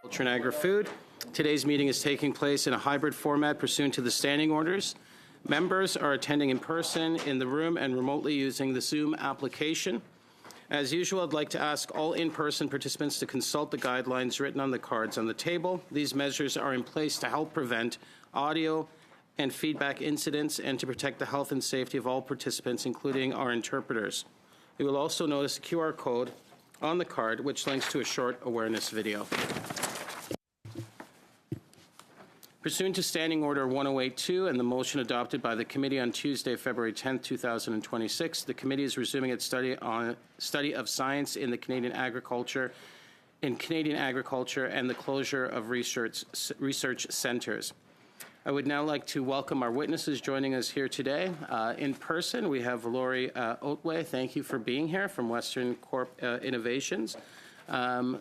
Agriculture and Agri-Food. Today's meeting is taking place in a hybrid format pursuant to the standing orders. Members are attending in person in the room and remotely using the Zoom application. As usual, I'd like to ask all in-person participants to consult the guidelines written on the cards on the table. These measures are in place to help prevent audio and feedback incidents and to protect the health and safety of all participants, including our interpreters. You will also notice a QR code on the card, which links to a short awareness video. Pursuant to Standing Order 1082 and the motion adopted by the committee on Tuesday, February 10, 2026, the committee is resuming its study of science in Canadian agriculture and the closure of research centres. I would now like to welcome our witnesses joining us here today. In person, we have Laurie Otway. Thank you for being here from Western Corp Innovations.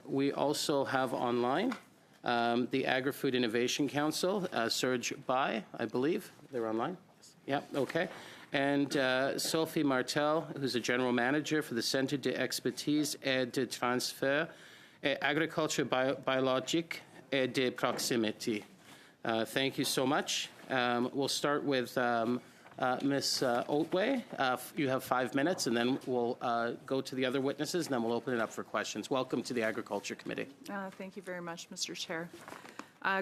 We also have online the Agri-Food Innovation Council, Serge Bai, I believe. They're online? Yeah, okay. And Sophie Martel, who's a general manager for the Centre d'Expertise et de Transfert et Agriculture Biologique et de Proximité. Thank you so much. We'll start with Ms. Otway. You have 5 minutes, and then we'll go to the other witnesses, and then we'll open it up for questions. Welcome to the Agriculture Committee. Thank you very much, Mr. Chair.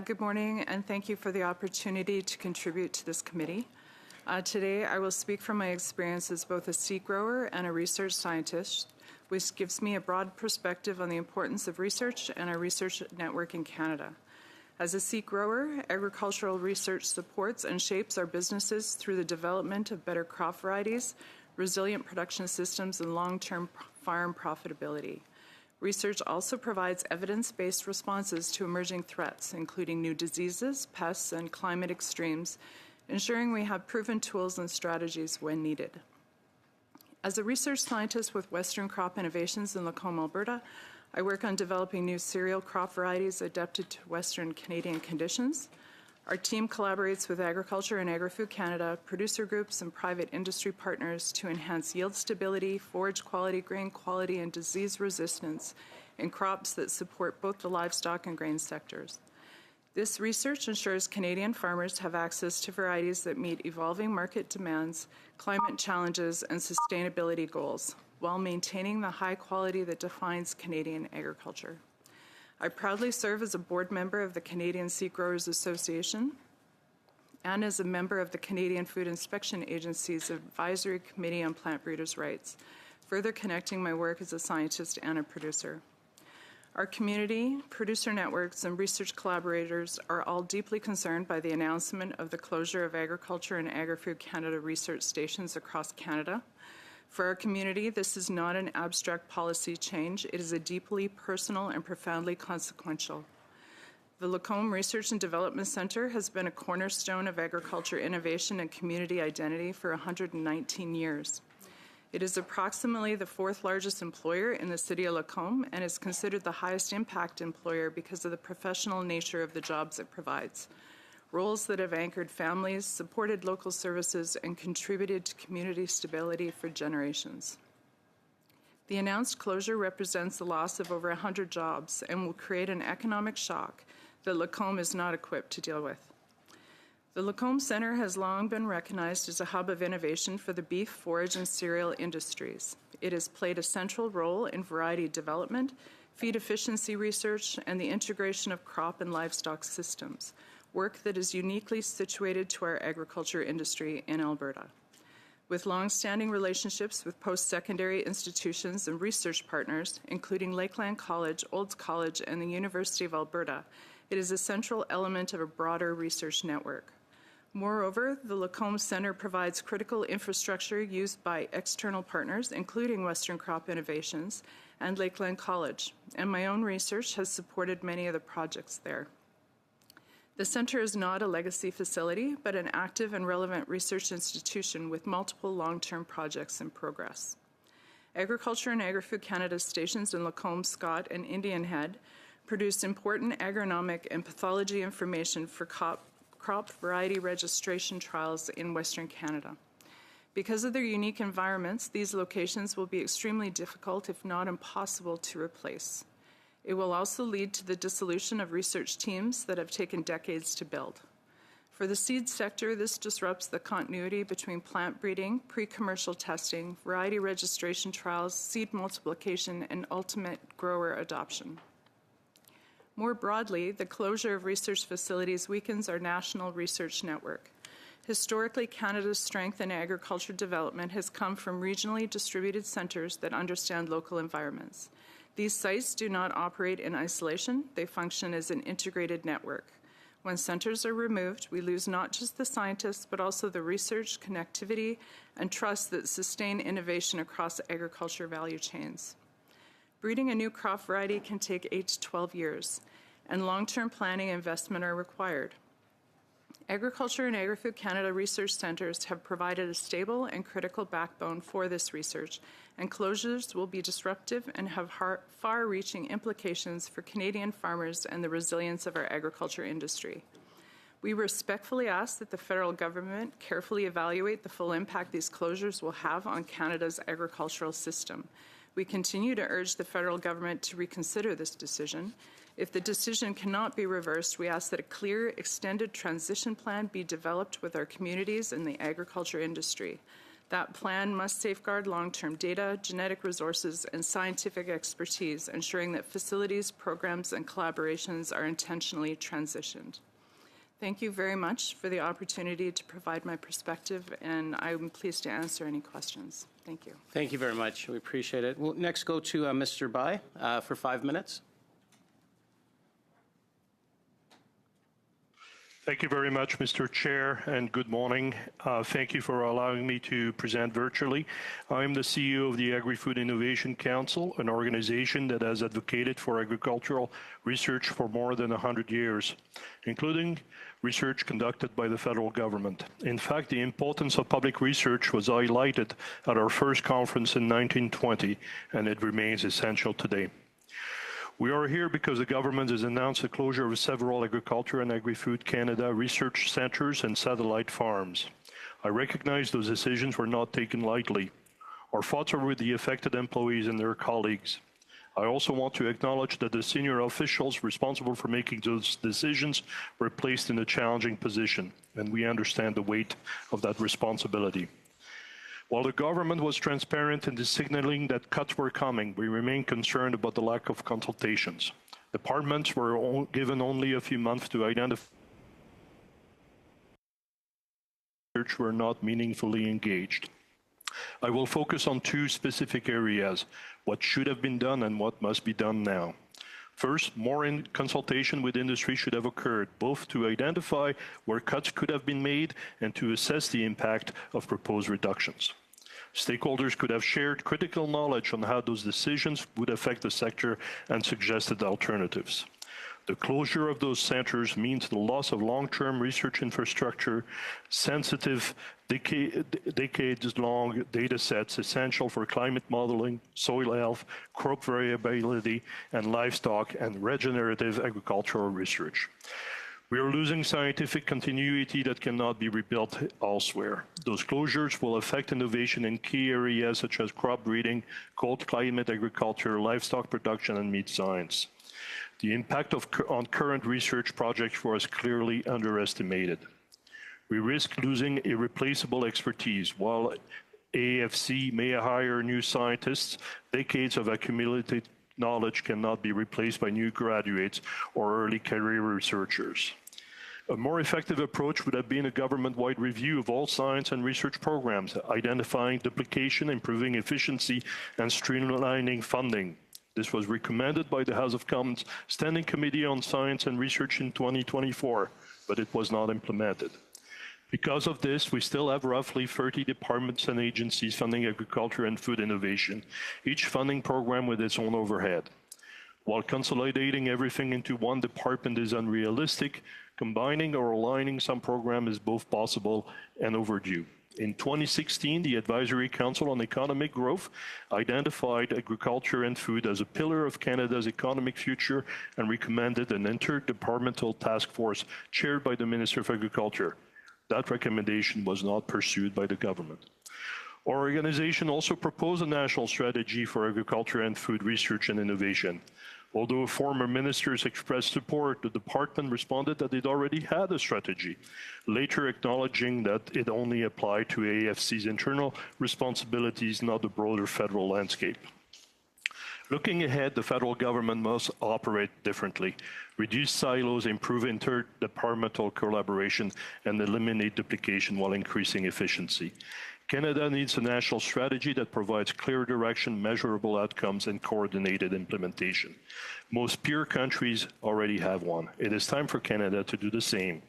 Good morning, and thank you for the opportunity to contribute to this committee. Today, I will speak from my experience as both a seed grower and a research scientist, which gives me a broad perspective on the importance of research and our research network in Canada. As a seed grower, agricultural research supports and shapes our businesses through the development of better crop varieties, resilient production systems, and long-term farm profitability. Research also provides evidence-based responses to emerging threats, including new diseases, pests, and climate extremes, ensuring we have proven tools and strategies when needed. As a research scientist with Western Crop Innovations in Lacombe, Alberta, I work on developing new cereal crop varieties adapted to Western Canadian conditions. Our team collaborates with Agriculture and Agri-Food Canada, producer groups, and private industry partners to enhance yield stability, forage quality, grain quality, and disease resistance in crops that support both the livestock and grain sectors. This research ensures Canadian farmers have access to varieties that meet evolving market demands, climate challenges, and sustainability goals, while maintaining the high quality that defines Canadian agriculture. I proudly serve as a board member of the Canadian Seed Growers Association and as a member of the Canadian Food Inspection Agency's Advisory Committee on Plant Breeders' Rights, further connecting my work as a scientist and a producer. Our community, producer networks, and research collaborators are all deeply concerned by the announcement of the closure of Agriculture and Agri-Food Canada research stations across Canada. For our community, this is not an abstract policy change. It is a deeply personal and profoundly consequential. The Lacombe Research and Development Centre has been a cornerstone of agriculture innovation and community identity for 119 years. It is approximately the 4th largest employer in the city of Lacombe and is considered the highest impact employer because of the professional nature of the jobs it provides. Roles that have anchored families, supported local services, and contributed to community stability for generations. The announced closure represents the loss of over 100 jobs and will create an economic shock that Lacombe is not equipped to deal with. The Lacombe Centre has long been recognized as a hub of innovation for the beef, forage, and cereal industries. It has played a central role in variety development, feed efficiency research, and the integration of crop and livestock systems, work that is uniquely situated to our agriculture industry in Alberta. With long-standing relationships with post-secondary institutions and research partners, including Lakeland College, Olds College, and the University of Alberta, it is a central element of a broader research network. Moreover, the Lacombe Centre provides critical infrastructure used by external partners, including Western Crop Innovations and Lakeland College, and my own research has supported many of the projects there. The Centre is not a legacy facility, but an active and relevant research institution with multiple long-term projects in progress. Agriculture and Agri-Food Canada stations in Lacombe, Scott, and Indian Head produce important agronomic and pathology information for crop variety registration trials in Western Canada. Because of their unique environments, these locations will be extremely difficult, if not impossible, to replace. It will also lead to the dissolution of research teams that have taken decades to build. For the seed sector, this disrupts the continuity between plant breeding, pre-commercial testing, variety registration trials, seed multiplication, and ultimate grower adoption. More broadly, the closure of research facilities weakens our national research network. Historically, Canada's strength in agriculture development has come from regionally distributed centres that understand local environments. These sites do not operate in isolation, they function as an integrated network. When centres are removed, we lose not just the scientists, but also the research, connectivity, and trust that sustain innovation across agriculture value chains. Breeding a new crop variety can take 8 to 12 years, and long-term planning and investment are required. Agriculture and Agri-Food Canada research centres have provided a stable and critical backbone for this research, and closures will be disruptive and have far-reaching implications for Canadian farmers and the resilience of our agriculture industry. We respectfully ask that the federal government carefully evaluate the full impact these closures will have on Canada's agricultural system. We continue to urge the federal government to reconsider this decision. If the decision cannot be reversed, we ask that a clear, extended transition plan be developed with our communities and the agriculture industry. That plan must safeguard long-term data, genetic resources, and scientific expertise, ensuring that facilities, programs, and collaborations are intentionally transitioned. Thank you very much for the opportunity to provide my perspective, and I'm pleased to answer any questions. Thank you. Thank you very much. We appreciate it. We'll next go to Mr. Bai for 5 minutes. Thank you very much, Mr. Chair, and good morning. Thank you for allowing me to present virtually. I am the CEO of the Agri-Food Innovation Council, an organization that has advocated for agricultural research for more than 100 years, including research conducted by the federal government. In fact, the importance of public research was highlighted at our first conference in 1920, and it remains essential today. We are here because the government has announced the closure of several Agriculture and Agri-Food Canada research centres and satellite farms. I recognize those decisions were not taken lightly. Our thoughts are with the affected employees and their colleagues. I also want to acknowledge that the senior officials responsible for making those decisions were placed in a challenging position, and we understand the weight of that responsibility. While the government was transparent in the signaling that cuts were coming, we remain concerned about the lack of consultations. Departments were given only a few months to identify research were not meaningfully engaged. I will focus on two specific areas, what should have been done and what must be done now. First, more consultation with industry should have occurred, both to identify where cuts could have been made and to assess the impact of proposed reductions. Stakeholders could have shared critical knowledge on how those decisions would affect the sector and suggested alternatives. The closure of those centers means the loss of long-term research infrastructure, sensitive, decades-long data sets essential for climate modeling, soil health, crop variability, and livestock and regenerative agricultural research. We are losing scientific continuity that cannot be rebuilt elsewhere. Those closures will affect innovation in key areas such as crop breeding, cold climate agriculture, livestock production, and meat science. The impact on current research projects was clearly underestimated. We risk losing irreplaceable expertise. While AFC may hire new scientists, decades of accumulated knowledge cannot be replaced by new graduates or early career researchers. A more effective approach would have been a government-wide review of all science and research programs, identifying duplication, improving efficiency, and streamlining funding. This was recommended by the House of Commons Standing Committee on Science and Research in 2024, but it was not implemented. Because of this, we still have roughly 30 departments and agencies funding agriculture and food innovation, each funding program with its own overhead. While consolidating everything into one department is unrealistic, combining or aligning some programs is both possible and overdue. In 2016, the Advisory Council on Economic Growth identified agriculture and food as a pillar of Canada's economic future and recommended an interdepartmental task force chaired by the Minister of Agriculture. That recommendation was not pursued by the government. Our organization also proposed a national strategy for agriculture and food research and innovation. Although former ministers expressed support, the department responded that it already had a strategy, later acknowledging that it only applied to AFC's internal responsibilities, not the broader federal landscape. Looking ahead, the federal government must operate differently, reduce silos, improve interdepartmental collaboration, and eliminate duplication while increasing efficiency. Canada needs a national strategy that provides clear direction, measurable outcomes, and coordinated implementation. Most peer countries already have one. It is time for Canada to do the same.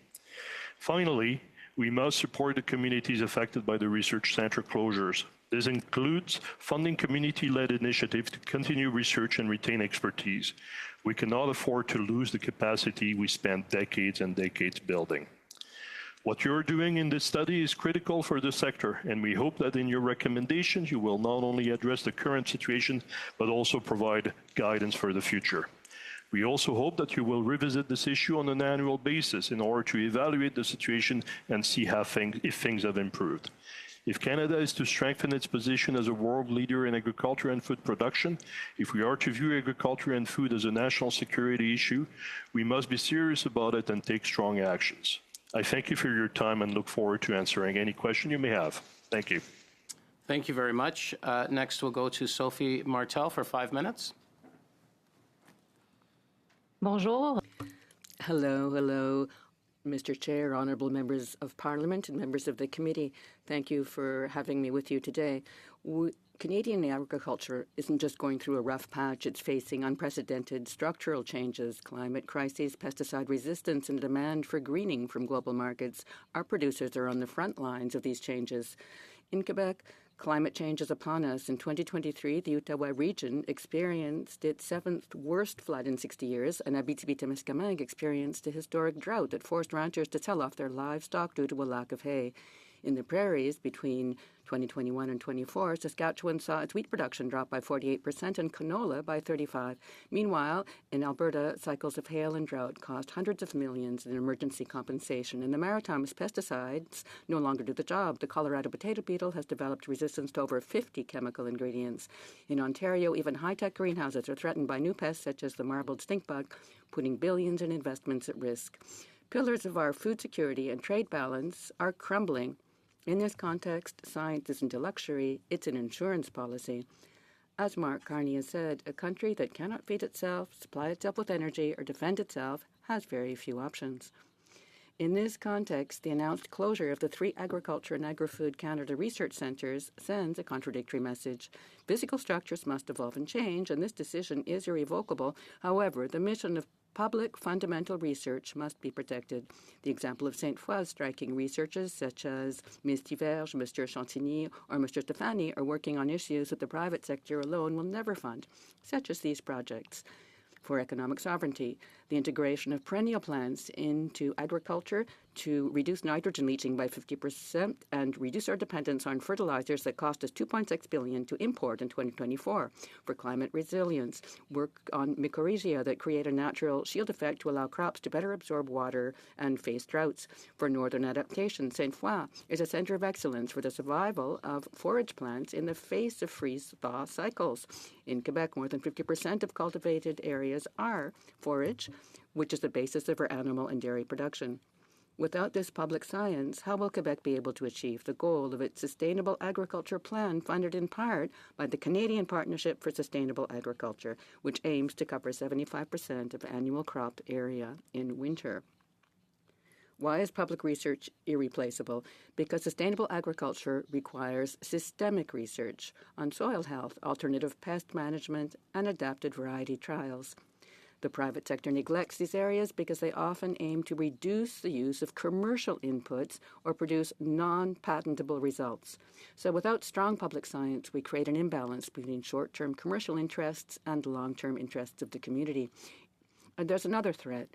Finally, we must support the communities affected by the research center closures. This includes funding community-led initiatives to continue research and retain expertise. We cannot afford to lose the capacity we spent decades and decades building. What you're doing in this study is critical for the sector, and we hope that in your recommendations you will not only address the current situation, but also provide guidance for the future. We also hope that you will revisit this issue on an annual basis in order to evaluate the situation and see if things have improved. If Canada is to strengthen its position as a world leader in agriculture and food production, if we are to view agriculture and food as a national security issue, we must be serious about it and take strong actions. I thank you for your time and look forward to answering any question you may have. Thank you. Thank you very much. Next, we'll go to Sophie Martel for 5 minutes. Bonjour. Hello, Mr. Chair, honourable members of Parliament and members of the committee. Thank you for having me with you today. Canadian agriculture isn't just going through a rough patch. It's facing unprecedented structural changes, climate crises, pesticide resistance, and demand for greening from global markets. Our producers are on the front lines of these changes. In Quebec, climate change is upon us. In 2023, the Ottawa region experienced its 7th worst flood in 60 years, and Abitibi-Témiscamingue experienced a historic drought that forced ranchers to sell off their livestock due to a lack of hay. In the prairies between 2021 and 24, Saskatchewan saw its wheat production drop by 48% and canola by 35%. Meanwhile, in Alberta, cycles of hail and drought cost hundreds of millions in emergency compensation. In the Maritimes, pesticides no longer do the job. The Colorado potato beetle has developed resistance to over 50 chemical ingredients. In Ontario, even high-tech greenhouses are threatened by new pests such as the marbled stink bug, putting billions in investments at risk. Pillars of our food security and trade balance are crumbling. In this context, science isn't a luxury, it's an insurance policy. As Mark Carney has said, a country that cannot feed itself, supply itself with energy, or defend itself has very few options. In this context, the announced closure of the 3 Agriculture and Agri-Food Canada research centres sends a contradictory message. Physical structures must evolve and change, and this decision is irrevocable. However, the mission of public fundamental research must be protected. The example of Sainte Foy striking researchers such as Ms. Tiverge, Mr. Chantigny, or Mr. Stefani are working on issues that the private sector alone will never fund, such as these projects. For economic sovereignty, the integration of perennial plants into agriculture to reduce nitrogen leaching by 50% and reduce our dependence on fertilizers that cost us $2.6 billion to import in 2024. For climate resilience, work on mycorrhizae that create a natural shield effect to allow crops to better absorb water and face droughts. For northern adaptation, Sainte Foy is a centre of excellence for the survival of forage plants in the face of freeze-thaw cycles. In Quebec, more than 50% of cultivated areas are forage, which is the basis of our animal and dairy production. Without this public science, how will Quebec be able to achieve the goal of its Sustainable Agriculture Plan, funded in part by the Canadian Partnership for Sustainable Agriculture, which aims to cover 75% of annual crop area in winter? Why is public research irreplaceable? Because sustainable agriculture requires systemic research on soil health, alternative pest management, and adapted variety trials. The private sector neglects these areas because they often aim to reduce the use of commercial inputs or produce non-patentable results. So without strong public science, we create an imbalance between short-term commercial interests and long-term interests of the community. And there's another threat.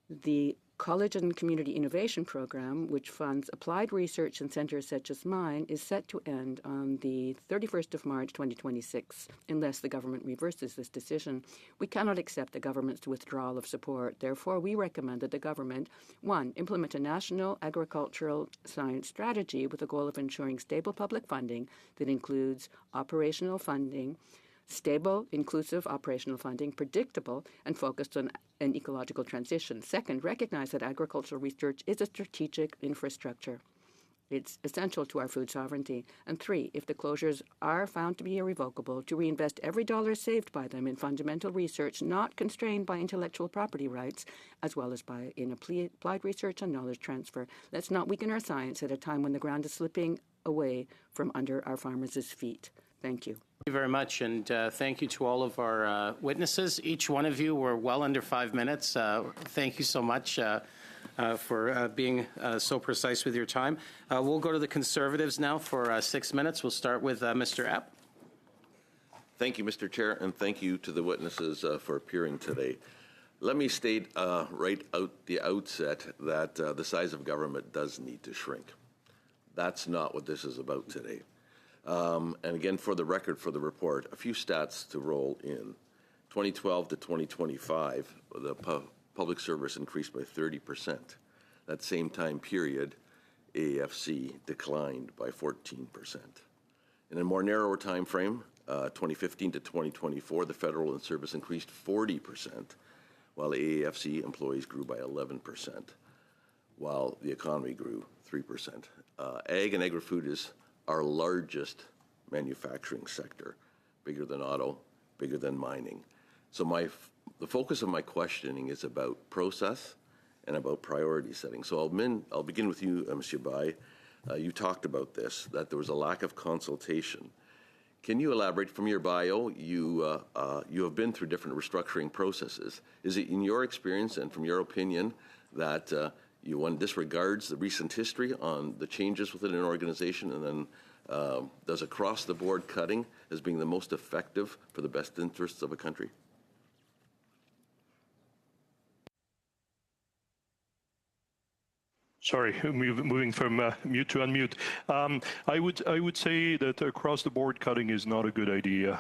The College and Community Innovation Program, which funds applied research in centres such as mine, is set to end on the 31st of March 2026, unless the government reverses this decision. We cannot accept the government's withdrawal of support. Therefore, we recommend that the government, 1, implement a national agricultural science strategy with the goal of ensuring stable public funding that includes operational funding, stable, inclusive operational funding, predictable, and focused on an ecological transition. Second, recognize that agricultural research is a strategic infrastructure. It's essential to our food sovereignty. And 3, if the closures are found to be irrevocable, to reinvest every dollar saved by them in fundamental research not constrained by intellectual property rights, as well as in applied research and knowledge transfer. Let's not weaken our science at a time when the ground is slipping away from under our farmers' feet. Thank you. Thank you very much, and thank you to all of our witnesses. Each one of you were well under 5 minutes. Thank you so much for being so precise with your time. We'll go to the Conservatives now for 6 minutes. We'll start with Mr. Epp. Thank you, Mr. Chair, and thank you to the witnesses for appearing today. Let me state right out the outset that the size of government does need to shrink. That's not what this is about today. And again, for the record, for the report, a few stats to roll in. 2012 to 2025, the public service increased by 30%. That same time period, AFC declined by 14%. In a more narrower time frame, 2015 to 2024, the federal and service increased 40%, while AAFC employees grew by 11%, while the economy grew 3%. Ag and Agri-Food is our largest manufacturing sector, bigger than auto, bigger than mining. So the focus of my questioning is about process and about priority setting. So I'll begin with you, Monsieur Bai. You talked about this, that there was a lack of consultation. Can you elaborate? From your bio, you have been through different restructuring processes. Is it in your experience and from your opinion that one disregards the recent history on the changes within an organization and then does across-the-board cutting as being the most effective for the best interests of a country? Sorry, moving from mute to unmute. I would say that across-the-board cutting is not a good idea,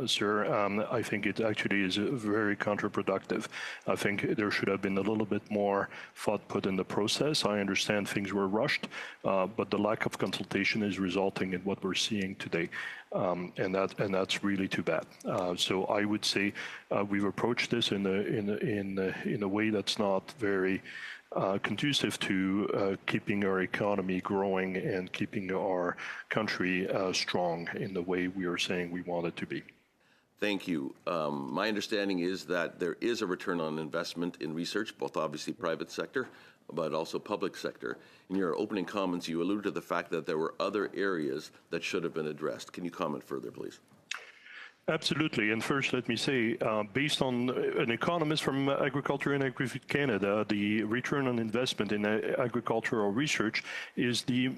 sir. I think it actually is very counterproductive. I think there should have been a little bit more thought put in the process. I understand things were rushed, but the lack of consultation is resulting in what we're seeing today, and that's really too bad. So I would say we've approached this in a way that's not very conducive to keeping our economy growing and keeping our country strong in the way we are saying we want it to be. Thank you. My understanding is that there is a return on investment in research, both obviously private sector, but also public sector. In your opening comments, you alluded to the fact that there were other areas that should have been addressed. Can you comment further, please? Absolutely. And first, let me say, based on an economist from Agriculture and Agri-Food Canada, the return on investment in agricultural research is the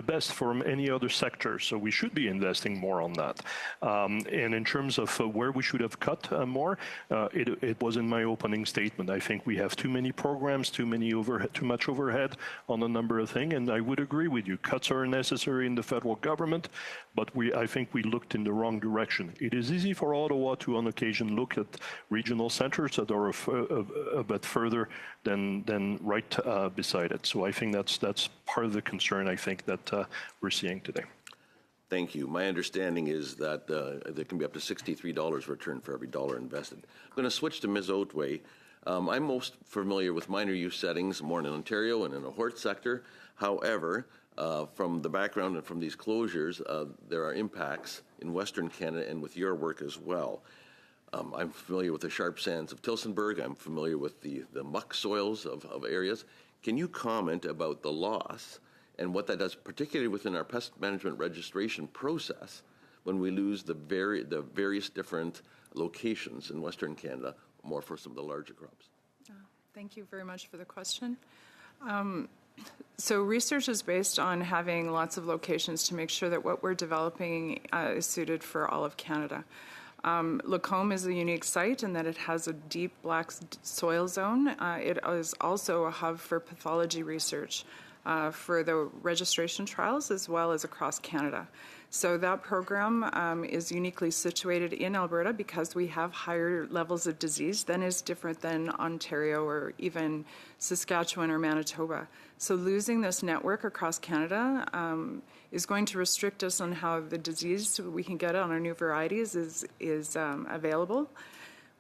best from any other sector. So we should be investing more on that. And in terms of where we should have cut more, it was in my opening statement. I think we have too many programs, too much overhead on a number of things. And I would agree with you. Cuts are necessary in the federal government, but I think we looked in the wrong direction. It is easy for Ottawa to, on occasion, look at regional centres that are a bit further than right beside it. So I think that's part of the concern, I think, that we're seeing today. Thank you. My understanding is that there can be up to $63 return for every dollar invested. I'm going to switch to Ms. Otway. I'm most familiar with minor use settings more in Ontario and in the hort sector. However, from the background and from these closures, there are impacts in Western Canada and with your work as well. I'm familiar with the sharp sands of Tillsonburg. I'm familiar with the muck soils of areas. Can you comment about the loss and what that does, particularly within our pest management registration process, when we lose the various different locations in Western Canada, more for some of the larger crops? Thank you very much for the question. So research is based on having lots of locations to make sure that what we're developing is suited for all of Canada. Lacombe is a unique site in that it has a deep black soil zone. It is also a hub for pathology research for the registration trials as well as across Canada. So that program is uniquely situated in Alberta because we have higher levels of disease than is different than Ontario or even Saskatchewan or Manitoba. So losing this network across Canada is going to restrict us on how the disease we can get on our new varieties is available.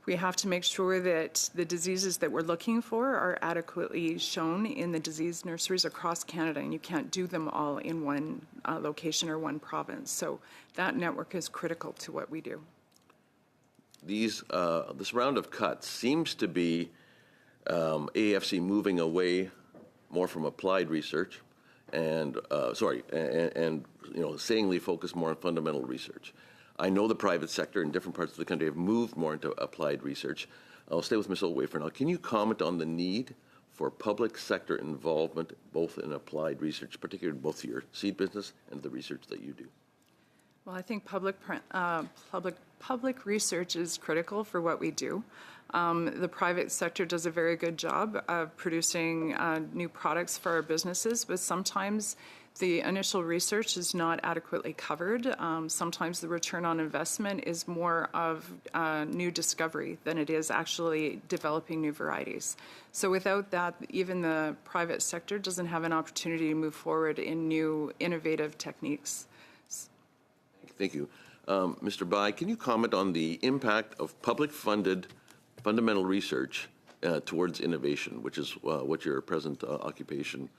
We have to make sure that the diseases that we're looking for are adequately shown in the disease nurseries across Canada, and you can't do them all in one location or one province. So that network is critical to what we do. This round of cuts seems to be AFC moving away more from applied research and sayingly focus more on fundamental research. I know the private sector in different parts of the country have moved more into applied research. I'll stay with Ms. Olway for now. Can you comment on the need for public sector involvement both in applied research, particularly both your seed business and the research that you do? Well, I think public research is critical for what we do. The private sector does a very good job of producing new products for our businesses, but sometimes the initial research is not adequately covered. Sometimes the return on investment is more of new discovery than it is actually developing new varieties. So without that, even the private sector doesn't have an opportunity to move forward in new innovative techniques. Thank you. Mr. Bai, can you comment on the impact of public-funded fundamental research towards innovation, which is what your present occupation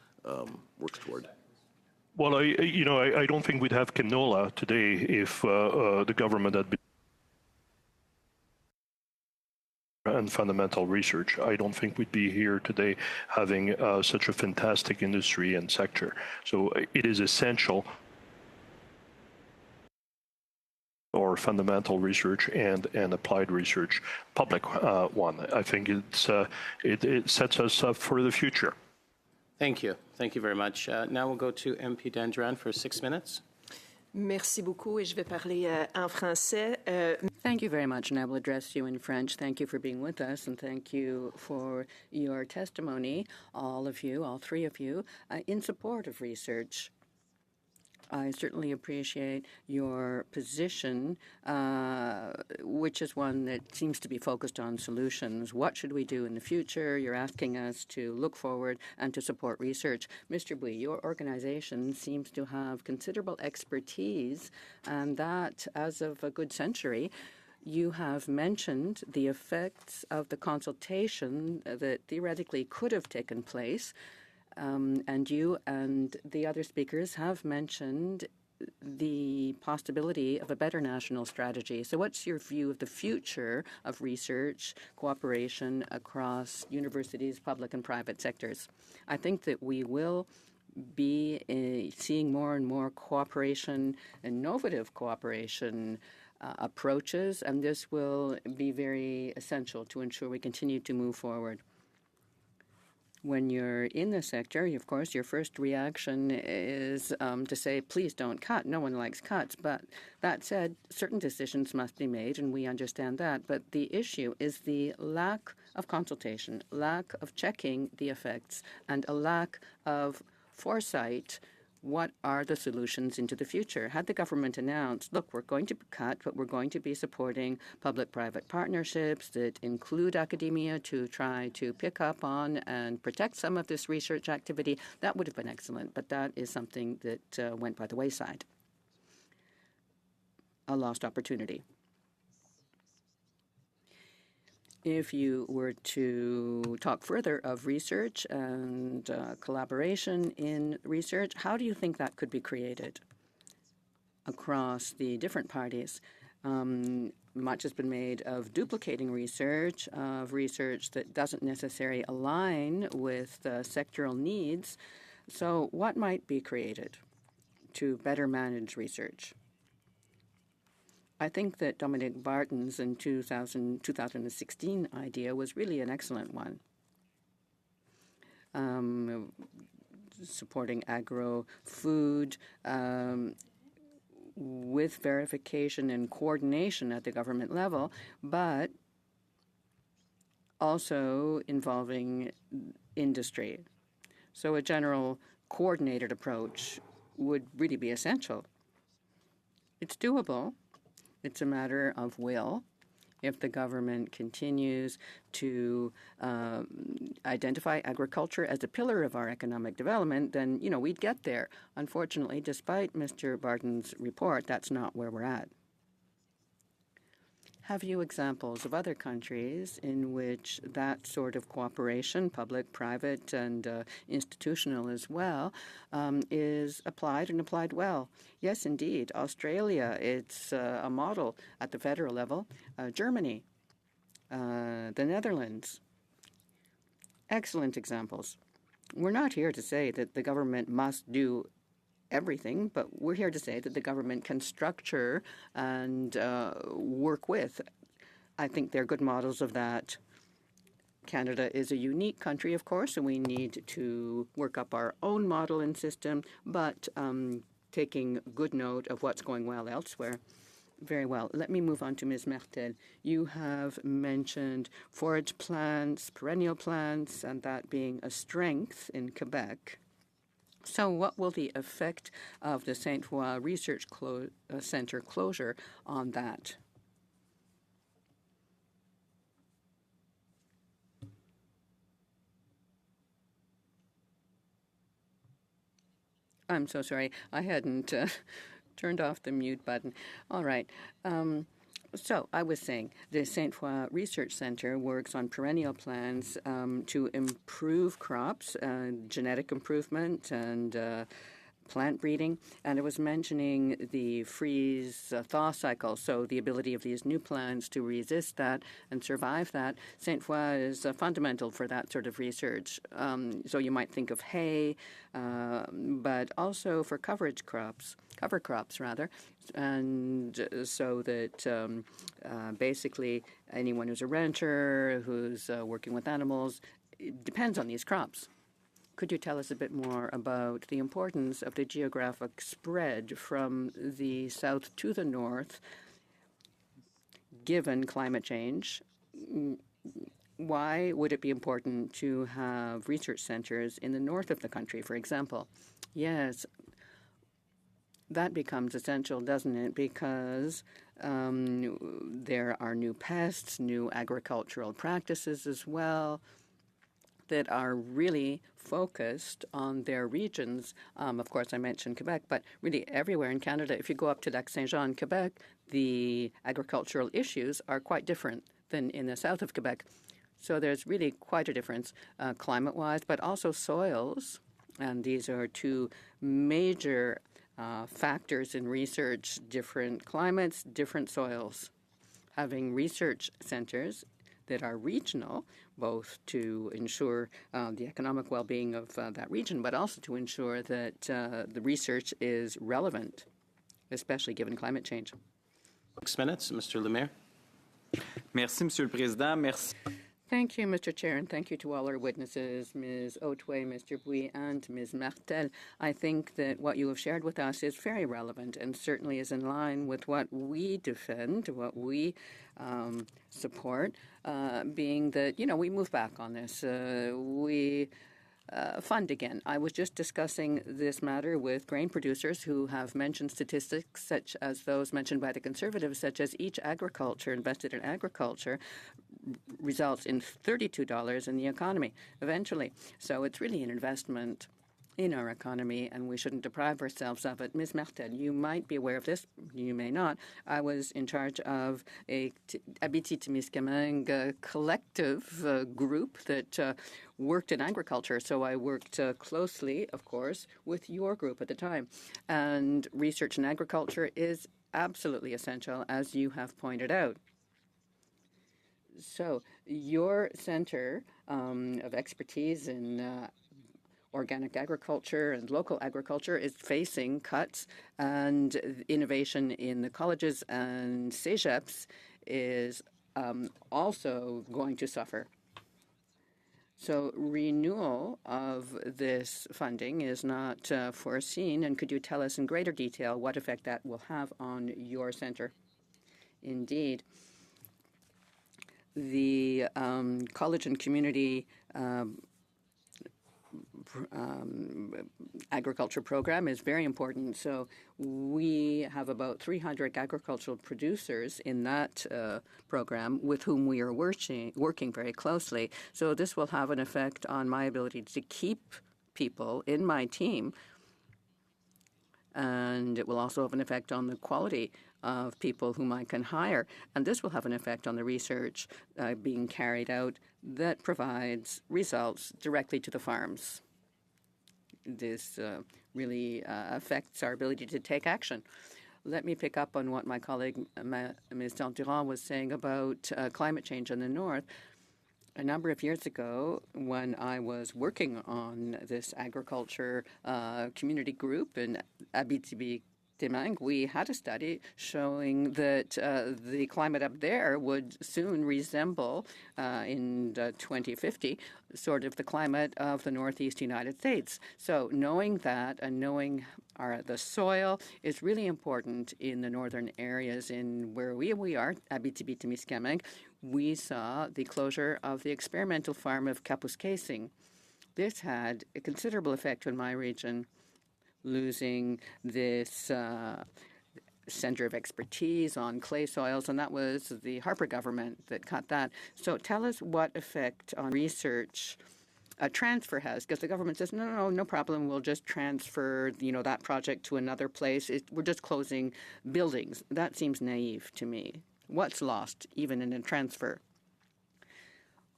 works toward? Well, I don't think we'd have canola today if the government had been and fundamental research. I don't think we'd be here today having such a fantastic industry and sector. So it is essential or fundamental research and applied research, public one. I think it sets us up for the future. Thank you. Thank you very much. Now we'll go to MP Dandran for 6 minutes. Merci beaucoup et je vais parler en français. Thank you very much, and I will address you in French. Thank you for being with us, and thank you for your testimony, all of you, all three of you, in support of research. I certainly appreciate your position, which is one that seems to be focused on solutions. What should we do in the future? You're asking us to look forward and to support research. Mr. Bui, your organization seems to have considerable expertise, and that, as of a good century, you have mentioned the effects of the consultation that theoretically could have taken place. And you and the other speakers have mentioned the possibility of a better national strategy. So what's your view of the future of research cooperation across universities, public and private sectors? I think that we will be seeing more and more cooperation, innovative cooperation approaches, and this will be very essential to ensure we continue to move forward. When you're in the sector, of course, your first reaction is to say, please don't cut. No one likes cuts. But that said, certain decisions must be made, and we understand that. But the issue is the lack of consultation, lack of checking the effects, and a lack of foresight. What are the solutions into the future? Had the government announced, look, we're going to cut, but we're going to be supporting public-private partnerships that include academia to try to pick up on and protect some of this research activity, that would have been excellent. But that is something that went by the wayside. A lost opportunity. If you were to talk further of research and collaboration in research, how do you think that could be created across the different parties? Much has been made of duplicating research, of research that doesn't necessarily align with sectoral needs. So what might be created to better manage research? I think that Dominic Barton's in 2016 idea was really an excellent one. Supporting agro-food, with verification and coordination at the government level, but also involving industry. So a general coordinated approach would really be essential. It's doable. It's a matter of will. If the government continues to identify agriculture as a pillar of our economic development, then, we'd get there. Unfortunately, despite Mr. Barton's report, that's not where we're at. Have you examples of other countries in which that sort of cooperation, public, private, and institutional as well, is applied and applied well? Yes, indeed. Australia, it's a model at the federal level. Germany, the Netherlands. Excellent examples. We're not here to say that the government must do everything, but we're here to say that the government can structure and work with. I think they're good models of that. Canada is a unique country, of course, and we need to work up our own model and system, but taking good note of what's going well elsewhere. Very well. Let me move on to Ms. Martel. You have mentioned forage plants, perennial plants, and that being a strength in Quebec. So what will the effect of the Sainte Foy Research Centre closure on that? I'm so sorry. I hadn't turned off the mute button. All right. So I was saying the Sainte Foy Research Centre works on perennial plants to improve crops, genetic improvement, and plant breeding. And I was mentioning the freeze-thaw cycle, so the ability of these new plants to resist that and survive that. Sainte Foy is fundamental for that sort of research. So you might think of hay, but also for cover crops rather, and so that basically anyone who's a rancher, who's working with animals, it depends on these crops. Could you tell us a bit more about the importance of the geographic spread from the south to the north, given climate change? Why would it be important to have research centers in the north of the country, for example? Yes, that becomes essential, doesn't it? Because there are new pests, new agricultural practices as well that are really focused on their regions. Of course, I mentioned Quebec, but really everywhere in Canada, if you go up to Lac Saint-Jean in Quebec, the agricultural issues are quite different than in the south of Quebec. So there's really quite a difference climate-wise, but also soils. And these are two major factors in research: different climates, different soils. Having research centers that are regional, both to ensure the economic well-being of that region, but also to ensure that the research is relevant, especially given climate change. 6 minutes, Mr. Lemire. Merci, Monsieur le Président. Merci. Thank you, Mr. Chair, and thank you to all our witnesses, Ms. Otway, Mr. Bouy, and Ms. Martel. I think that what you have shared with us is very relevant and certainly is in line with what we defend, what we support, being that, we move back on this. We fund again. I was just discussing this matter with grain producers who have mentioned statistics such as those mentioned by the Conservatives, such as each agriculture invested in agriculture results in $32 in the economy eventually. So it's really an investment in our economy, and we shouldn't deprive ourselves of it. Ms. Martel, you might be aware of this, you may not. I was in charge of a Abitibi-Témiscamingue collective group that worked in agriculture, so I worked closely, of course, with your group at the time. And research in agriculture is absolutely essential, as you have pointed out. So your center of expertise in organic agriculture and local agriculture is facing cuts, and innovation in the colleges and cégeps is also going to suffer. So renewal of this funding is not foreseen. And could you tell us in greater detail what effect that will have on your centre? Indeed. The college and community agriculture program is very important. So we have about 300 agricultural producers in that program with whom we are working very closely. So this will have an effect on my ability to keep people in my team, and it will also have an effect on the quality of people whom I can hire. And this will have an effect on the research being carried out that provides results directly to the farms. This really affects our ability to take action. Let me pick up on what my colleague, Ms. Durand, was saying about climate change in the north. A number of years ago, when I was working on this agriculture community group in Abitibi-Témiscamingue, we had a study showing that the climate up there would soon resemble, in 2050, sort of the climate of the Northeast United States. So knowing that and knowing the soil is really important in the northern areas in where we are, Abitibi-Témiscamingue. We saw the closure of the experimental farm of Kapuskasing. This had a considerable effect on my region, losing this center of expertise on clay soils, and that was the Harper government that cut that. So tell us what effect on research a transfer has, because the government says, no problem, we'll just transfer, that project to another place. We're just closing buildings. That seems naive to me. What's lost, even in a transfer?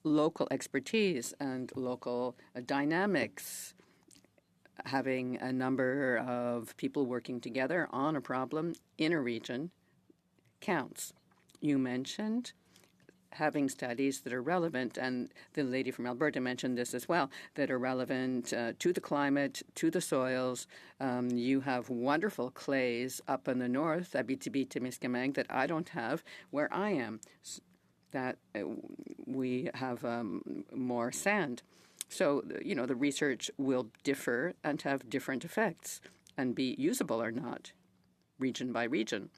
Local expertise and local dynamics, having a number of people working together on a problem in a region counts. You mentioned having studies that are relevant, and the lady from Alberta mentioned this as well, that are relevant to the climate, to the soils. You have wonderful clays up in the north, Abitibi-Témiscamingue, that I don't have where I am, that we have more sand. So, the research will differ and have different effects and be usable or not, region by region.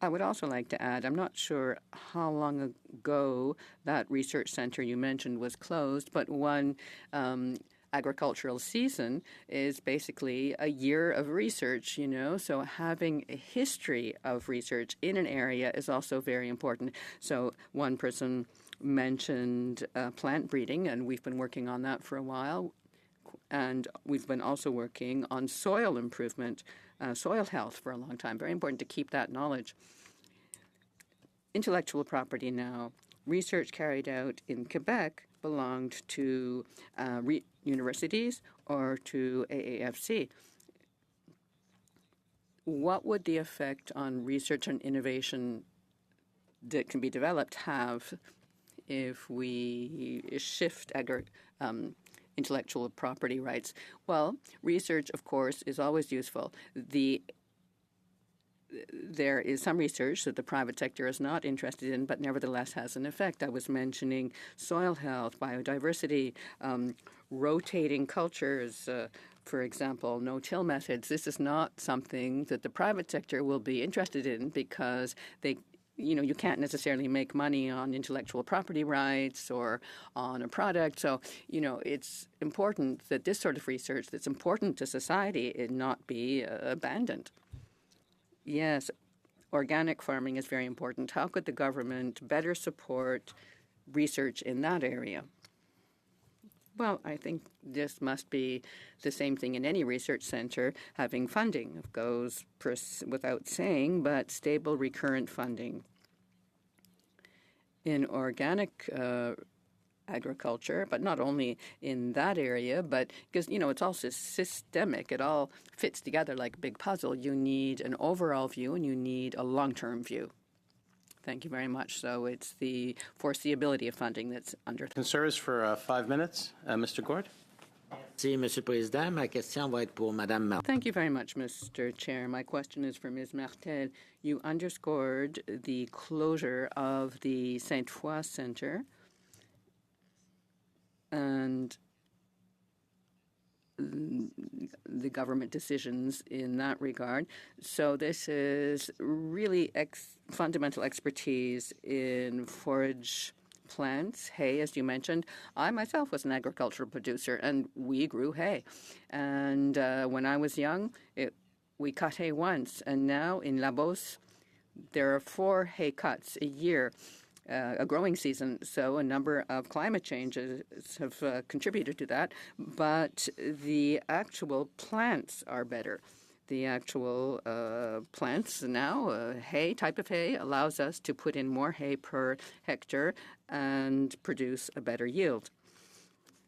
I would also like to add, I'm not sure how long ago that research center you mentioned was closed, but one agricultural season is basically a year of research, so having a history of research in an area is also very important. So one person mentioned plant breeding, and we've been working on that for a while. And we've been also working on soil improvement, soil health for a long time. Very important to keep that knowledge. Intellectual property now. Research carried out in Quebec belonged to universities or to AAFC. What would the effect on research and innovation that can be developed have if we shift intellectual property rights? Well, research, of course, is always useful. There is some research that the private sector is not interested in, but nevertheless has an effect. I was mentioning soil health, biodiversity, rotating cultures, for example, no-till methods. This is not something that the private sector will be interested in because you can't necessarily make money on intellectual property rights or on a product. So, it's important that this sort of research that's important to society it not be abandoned. Yes, organic farming is very important. How could the government better support research in that area? Well, I think this must be the same thing in any research center, having funding. It goes without saying, but stable, recurrent funding. In organic agriculture, but not only in that area, but because, it's also systemic. It all fits together like a big puzzle. You need an overall view and you need a long-term view. Thank you very much. So it's the foreseeability of funding that's under. Conservatives for 5 minutes. Mr. Gord. Merci, Monsieur le Président. Ma question va être pour Madame Martel. Thank you very much, Mr. Chair. My question is for Ms. Martel. You underscored the closure of the Sainte-Foy Centre. and the government decisions in that regard. So this is really fundamental expertise in forage plants, hay, as you mentioned. I myself was an agricultural producer, and we grew hay. And when I was young, we cut hay once, and now in La Beauce, there are 4 hay cuts a year. A growing season, so a number of climate changes have contributed to that, but the actual plants are better. The actual plants now, type of hay, allows us to put in more hay per hectare and produce a better yield.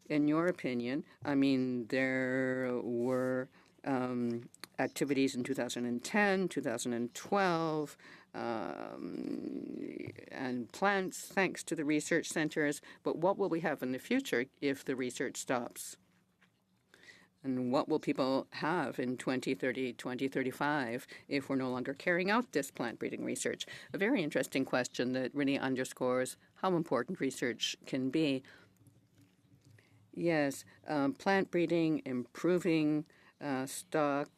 In your opinion, I mean, there were activities in 2010, 2012, and plants thanks to the research centers, but what will we have in the future if the research stops? And what will people have in 2030, 2035 if we're no longer carrying out this plant breeding research? A very interesting question that really underscores how important research can be. Yes, plant breeding, improving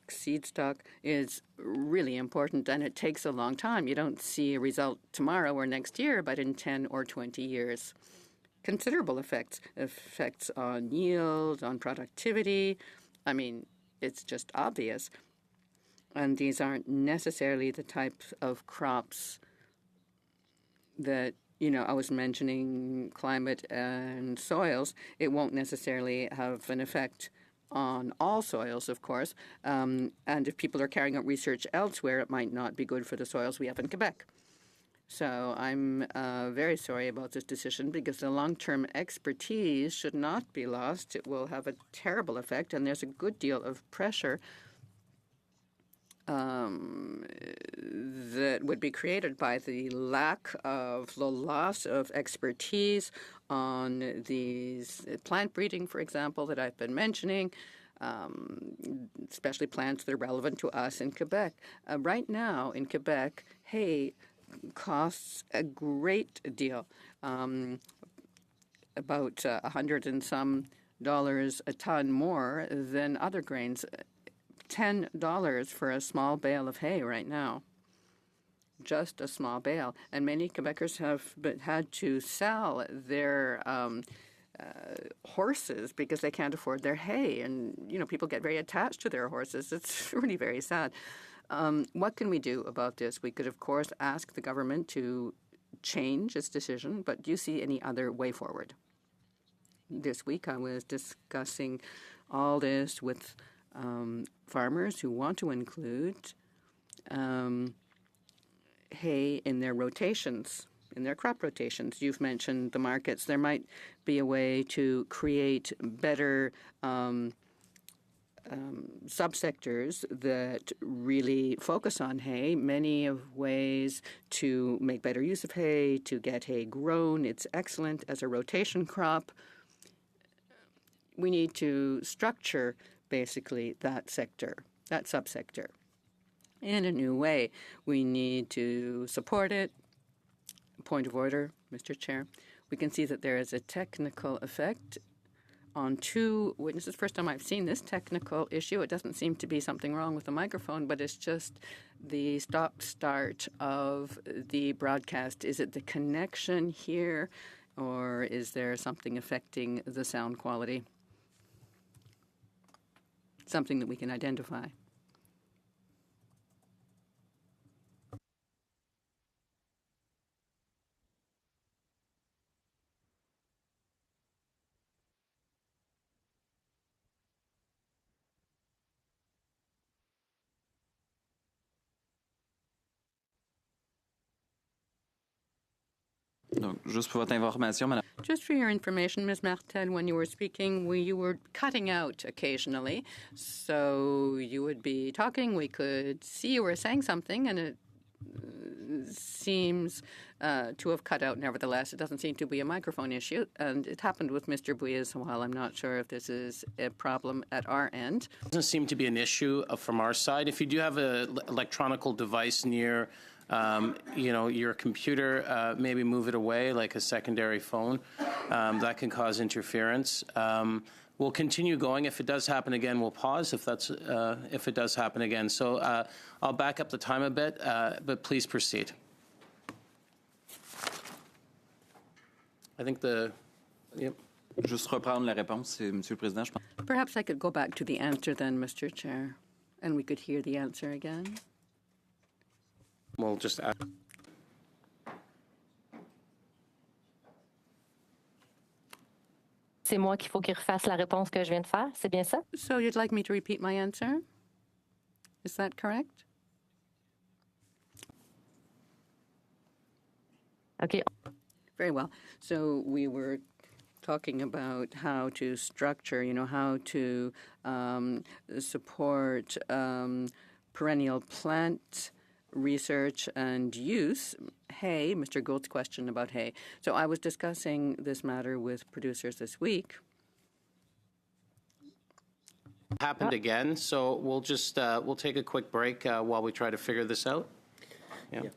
seed stock is really important, and it takes a long time. You don't see a result tomorrow or next year, but in 10 or 20 years. Considerable effects on yield, on productivity. I mean, it's just obvious. And these aren't necessarily the types of crops that, I was mentioning climate and soils. It won't necessarily have an effect on all soils, of course, and if people are carrying out research elsewhere, it might not be good for the soils we have in Quebec. So I'm very sorry about this decision because the long-term expertise should not be lost. It will have a terrible effect, and there's a good deal of pressure that would be created by the loss of expertise on these plant breeding, for example, that I've been mentioning, especially plants that are relevant to us in Quebec. Right now in Quebec, hay costs a great deal, about $100 and some a ton more than other grains. $10 for a small bale of hay right now. Just a small bale. And many Quebecers have had to sell their horses because they can't afford their hay. And, people get very attached to their horses. It's really very sad. What can we do about this? We could, of course, ask the government to change its decision, but do you see any other way forward? This week I was discussing all this with farmers who want to include hay in their rotations, in their crop rotations. You've mentioned the markets. There might be a way to create better subsectors that really focus on hay, many of ways to make better use of hay, to get hay grown. It's excellent as a rotation crop. We need to structure basically that sector, that subsector, in a new way. We need to support it. Point of order, Mr. Chair. We can see that there is a technical effect on 2 witnesses. First time I've seen this technical issue. It doesn't seem to be something wrong with the microphone, but it's just the stop-start of the broadcast. Is it the connection here, or is there something affecting the sound quality? Something that we can identify. Donc, juste pour votre information, Madame. Just for your information, Ms. Martel, when you were speaking, you were cutting out occasionally. So you would be talking, we could see you were saying something, and it seems to have cut out nevertheless. It doesn't seem to be a microphone issue, and it happened with Mr. Bouy as well. I'm not sure if this is a problem at our end. It doesn't seem to be an issue from our side. If you do have an electronic device near your computer, maybe move it away like a secondary phone. That can cause interference. We'll continue going. If it does happen again, we'll pause if it does happen again. So I'll back up the time a bit, but please proceed. I think yep. Juste reprendre la réponse, Monsieur le Président. Perhaps I could go back to the answer then, Mr. Chair, and we could hear the answer again. We'll just add. C'est moi qu'il faut qu'il refasse la réponse que je viens de faire, c'est bien ça? So you'd like me to repeat my answer? Is that correct? OK. Very well. So we were talking about how to structure, how to support perennial plant research and use. Hay, Mr. Gould's question about hay. So I was discussing this matter with producers this week. Happened again, so we'll just we'll take a quick break while we try to figure this out. Yeah.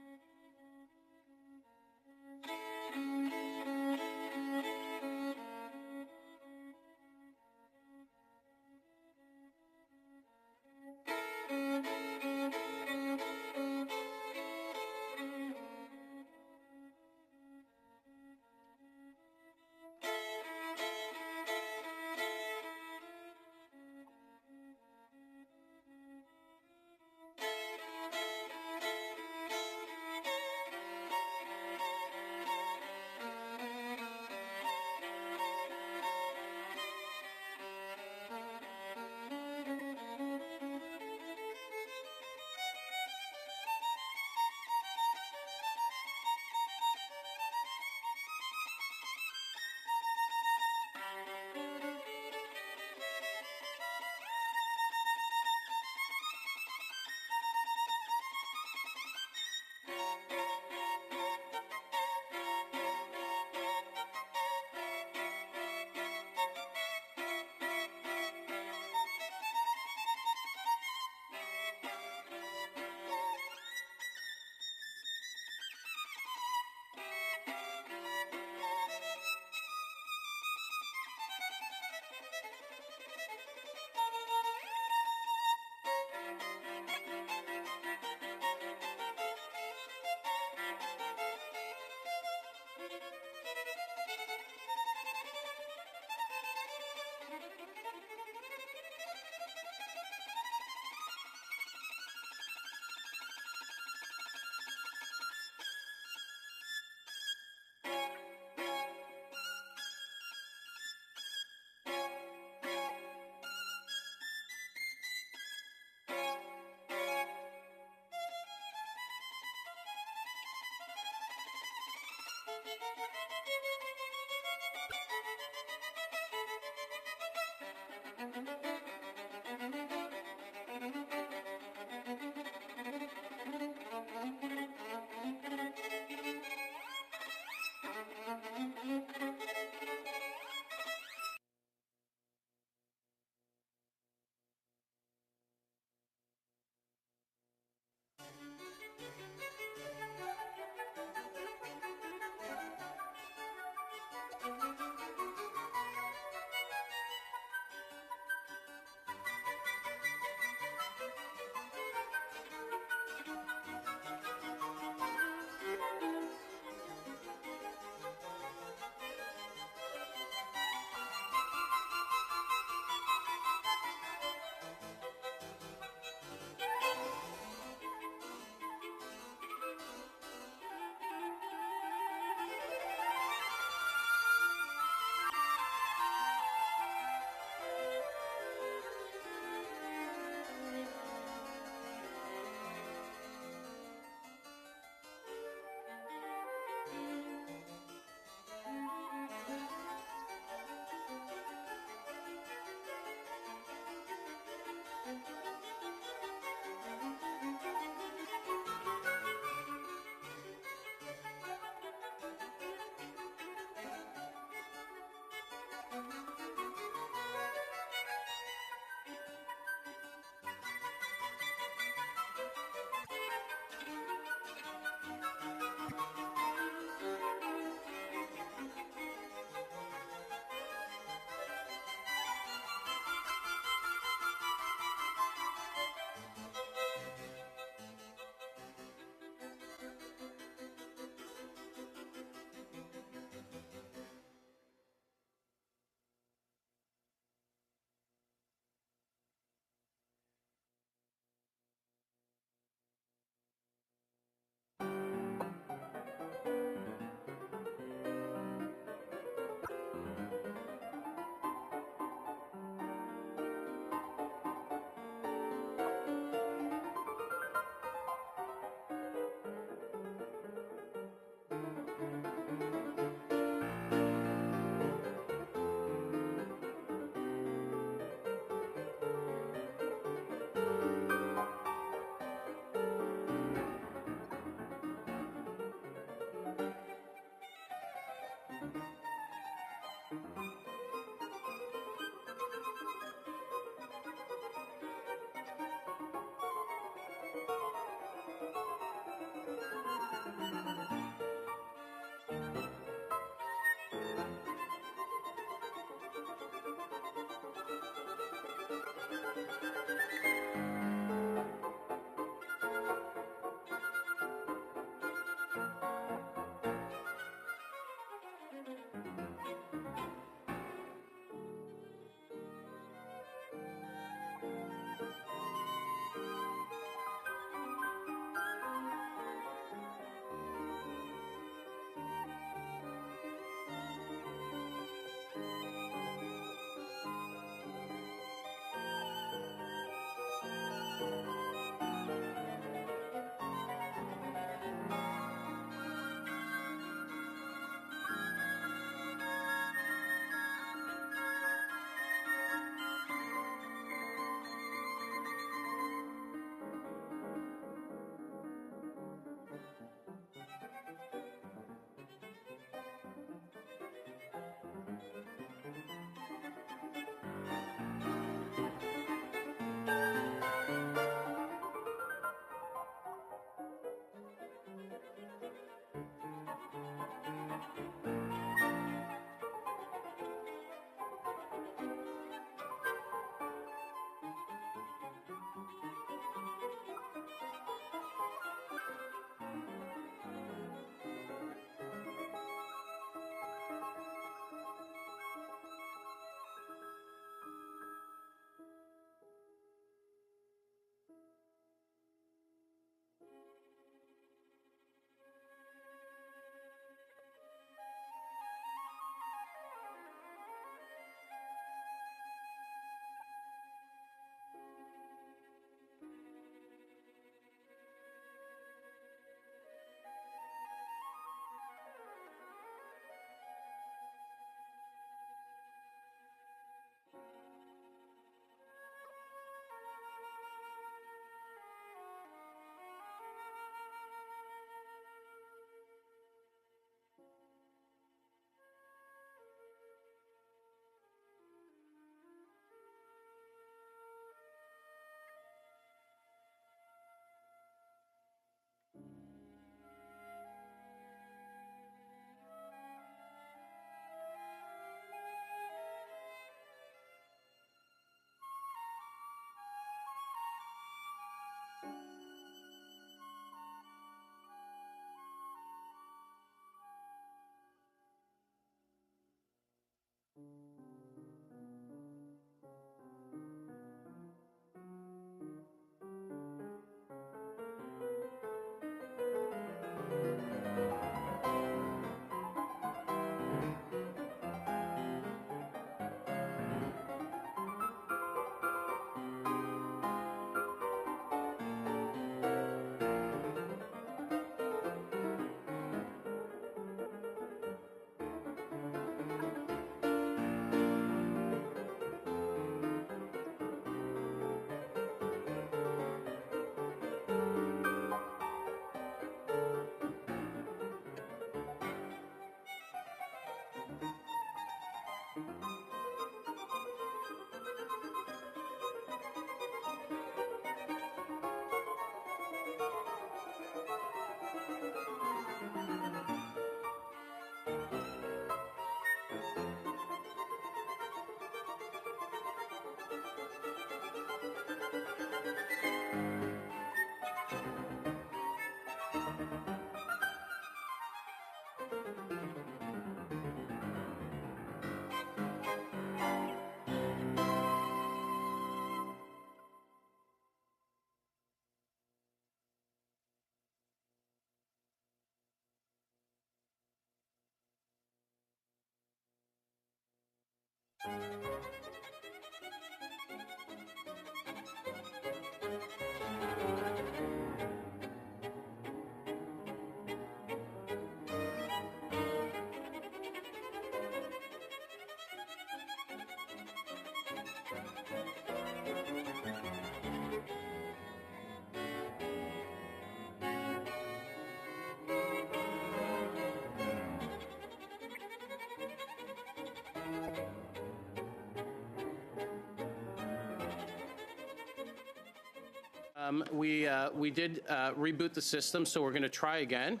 We did reboot the system, so we're going to try again.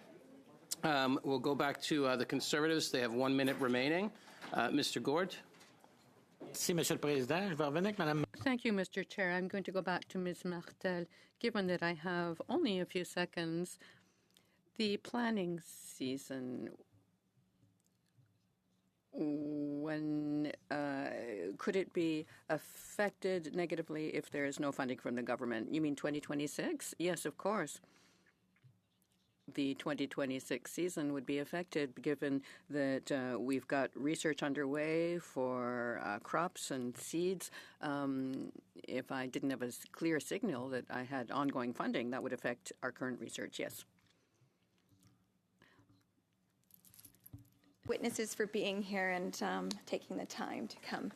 We'll go back to the Conservatives. They have 1 minute remaining. Mr. Gord. Merci, Monsieur le Président. Je vais revenir avec Madame. Thank you, Mr. Chair. I'm going to go back to Ms. Martel. Given that I have only a few seconds, the planning season, when could it be affected negatively if there is no funding from the government? You mean 2026? Yes, of course. The 2026 season would be affected given that we've got research underway for crops and seeds. If I didn't have a clear signal that I had ongoing funding, that would affect our current research, yes. Witnesses for being here and taking the time to come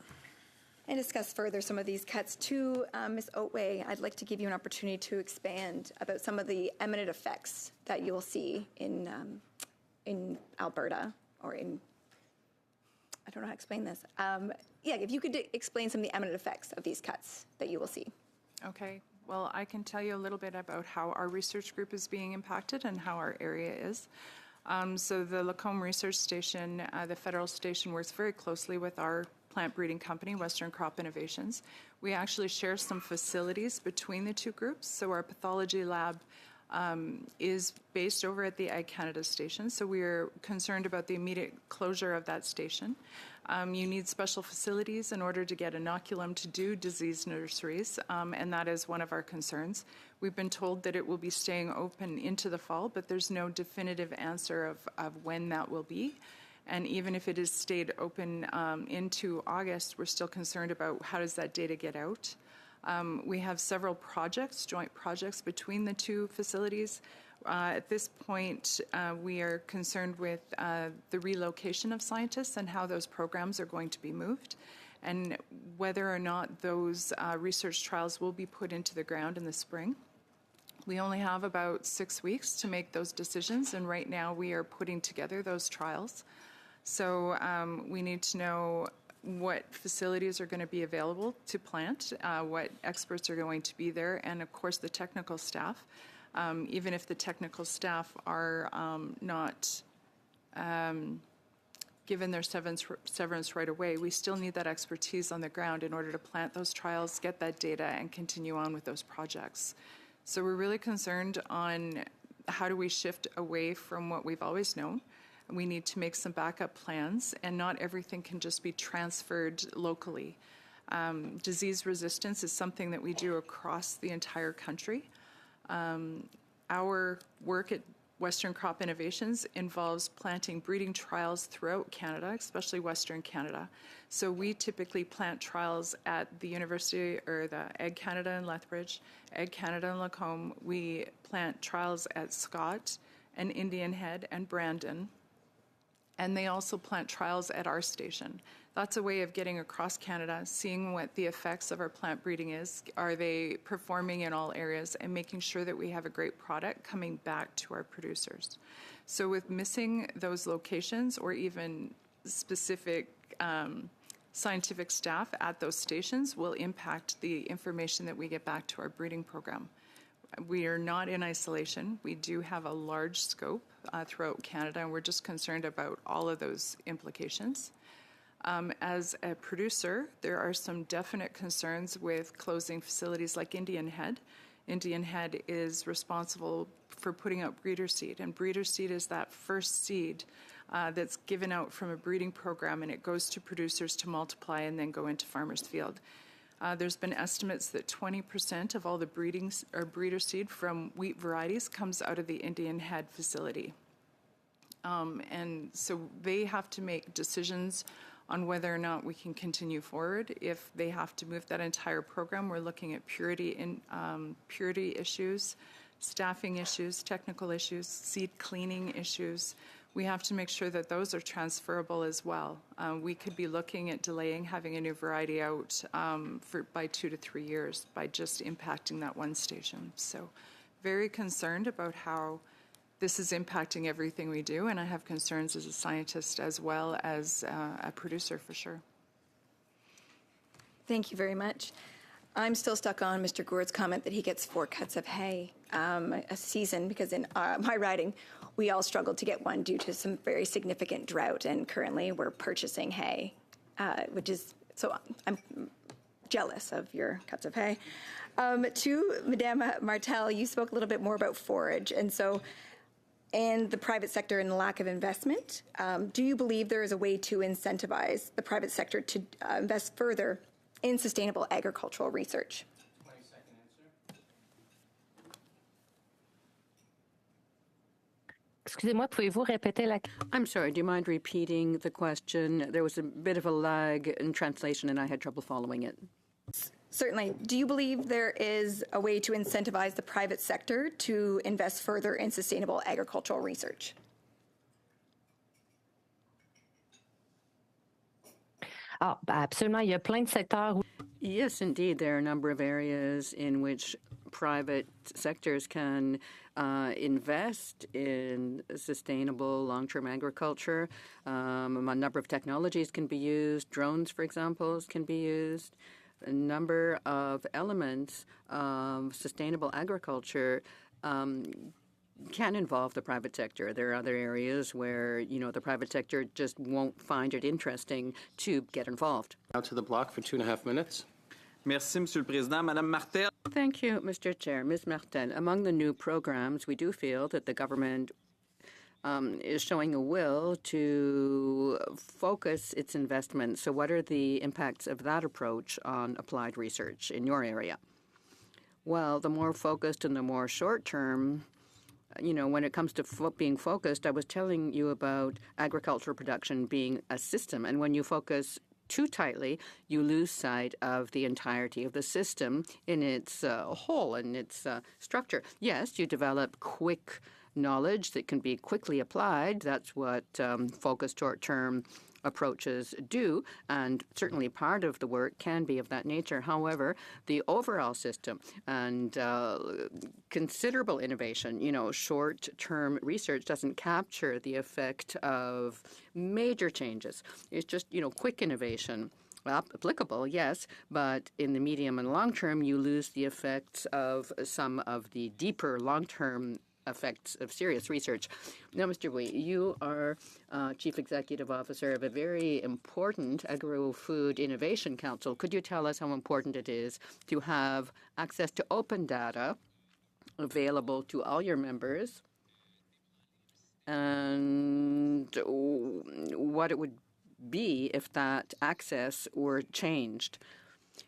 and discuss further some of these cuts. To Ms. Otway, I'd like to give you an opportunity to expand about some of the eminent effects that you'll see in Alberta, or in, I don't know how to explain this. Yeah, if you could explain some of the eminent effects of these cuts that you will see. Okay. Well, I can tell you a little bit about how our research group is being impacted and how our area is. So the Lacombe Research Station, the federal station, works very closely with our plant breeding company, Western Crop Innovations. We actually share some facilities between the two groups. So our pathology lab is based over at the Ag Canada station. So we are concerned about the immediate closure of that station. You need special facilities in order to get inoculum to do disease nurseries, and that is one of our concerns. We've been told that it will be staying open into the fall, but there's no definitive answer of when that will be. And even if it is stayed open into August, we're still concerned about how does that data get out. We have several projects, joint projects between the two facilities. At this point, we are concerned with the relocation of scientists and how those programs are going to be moved, and whether or not those research trials will be put into the ground in the spring. We only have about 6 weeks to make those decisions, and right now we are putting together those trials. So we need to know what facilities are going to be available to plant, what experts are going to be there, and of course the technical staff. Even if the technical staff are not given their severance right away, we still need that expertise on the ground in order to plant those trials, get that data, and continue on with those projects. So we're really concerned on how do we shift away from what we've always known. We need to make some backup plans, and not everything can just be transferred locally. Disease resistance is something that we do across the entire country. Our work at Western Crop Innovations involves planting breeding trials throughout Canada, especially Western Canada. So we typically plant trials at the University, or the Ag Canada in Lethbridge, Ag Canada in Lacombe. We plant trials at Scott and Indian Head and Brandon. And they also plant trials at our station. That's a way of getting across Canada, seeing what the effects of our plant breeding is. Are they performing in all areas, and making sure that we have a great product coming back to our producers. So with missing those locations, or even specific scientific staff at those stations, will impact the information that we get back to our breeding program. We are not in isolation. We do have a large scope throughout Canada, and we're just concerned about all of those implications. As a producer, there are some definite concerns with closing facilities like Indian Head. Indian Head is responsible for putting out breeder seed, and breeder seed is that first seed that's given out from a breeding program, and it goes to producers to multiply and then go into farmers' field. There's been estimates that 20% of all the breeder seed from wheat varieties comes out of the Indian Head facility. And so they have to make decisions on whether or not we can continue forward. If they have to move that entire program, we're looking at purity issues, staffing issues, technical issues, seed cleaning issues. We have to make sure that those are transferable as well. We could be looking at delaying having a new variety out by 2 to 3 years by just impacting that one station. So very concerned about how this is impacting everything we do, and I have concerns as a scientist as well as a producer for sure. Thank you very much. I'm still stuck on Mr. Gould's comment that he gets 4 cuts of hay a season, because in my riding, we all struggled to get one due to some very significant drought, and currently we're purchasing hay, which is, so I'm jealous of your cuts of hay. To Madame Martel, you spoke a little bit more about forage, and the private sector and the lack of investment. Do you believe there is a way to incentivize the private sector to invest further in sustainable agricultural research? 20-second answer. Excusez-moi, pouvez-vous répéter la... I'm sorry, do you mind repeating the question? There was a bit of a lag in translation and I had trouble following it. Certainly. Do you believe there is a way to incentivize the private sector to invest further in sustainable agricultural research? Ah, absolument. Il y a plein de secteurs où... Yes, indeed. There are a number of areas in which private sectors can invest in sustainable long-term agriculture. A number of technologies can be used. Drones, for example, can be used. A number of elements of sustainable agriculture can involve the private sector. There are other areas where, the private sector just won't find it interesting to get involved. Now to the block for 2.5 minutes. Merci, Monsieur le Président. Madame Martel. Thank you, Mr. Chair. Ms. Martel, among the new programs, we do feel that the government is showing a will to focus its investments. So what are the impacts of that approach on applied research in your area? Well, the more focused and the more short-term, when it comes to being focused, I was telling you about agricultural production being a system. And when you focus too tightly, you lose sight of the entirety of the system in its whole and its structure. Yes, you develop quick knowledge that can be quickly applied. That's what focused short-term approaches do, and certainly part of the work can be of that nature. However, the overall system and considerable innovation, short-term research doesn't capture the effect of major changes. It's just, quick innovation. Applicable, yes, but in the medium and long term, you lose the effects of some of the deeper long-term effects of serious research. Now, Mr. Wee, you are Chief Executive Officer of a very important Agri-Food Innovation Council. Could you tell us how important it is to have access to open data available to all your members, and what it would be if that access were changed?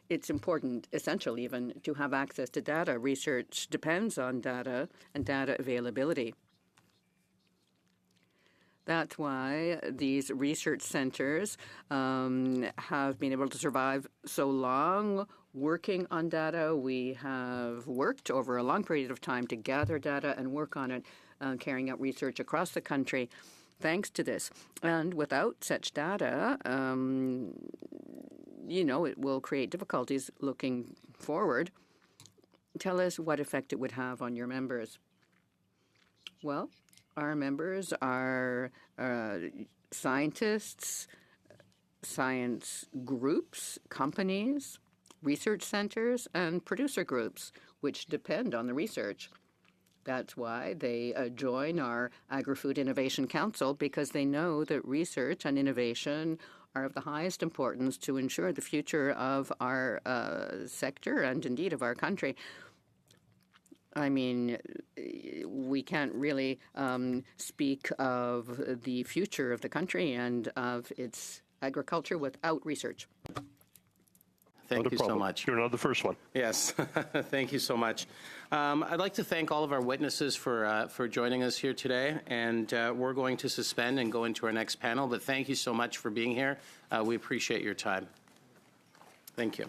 It's important, essential even, to have access to data. Research depends on data and data availability. That's why these research centers have been able to survive so long working on data. We have worked over a long period of time to gather data and work on it, carrying out research across the country thanks to this. And without such data, it will create difficulties looking forward. Tell us what effect it would have on your members. Well, our members are scientists, science groups, companies, research centers, and producer groups, which depend on the research. That's why they join our Agri-Food Innovation Council, because they know that research and innovation are of the highest importance to ensure the future of our sector and indeed of our country. I mean, we can't really speak of the future of the country and of its agriculture without research. Thank Not a you so problem. much. You're not the first one. Yes, thank you so much. I'd like to thank all of our witnesses for joining us here today, and we're going to suspend and go into our next panel, but thank you so much for being here. We appreciate your time. Thank you.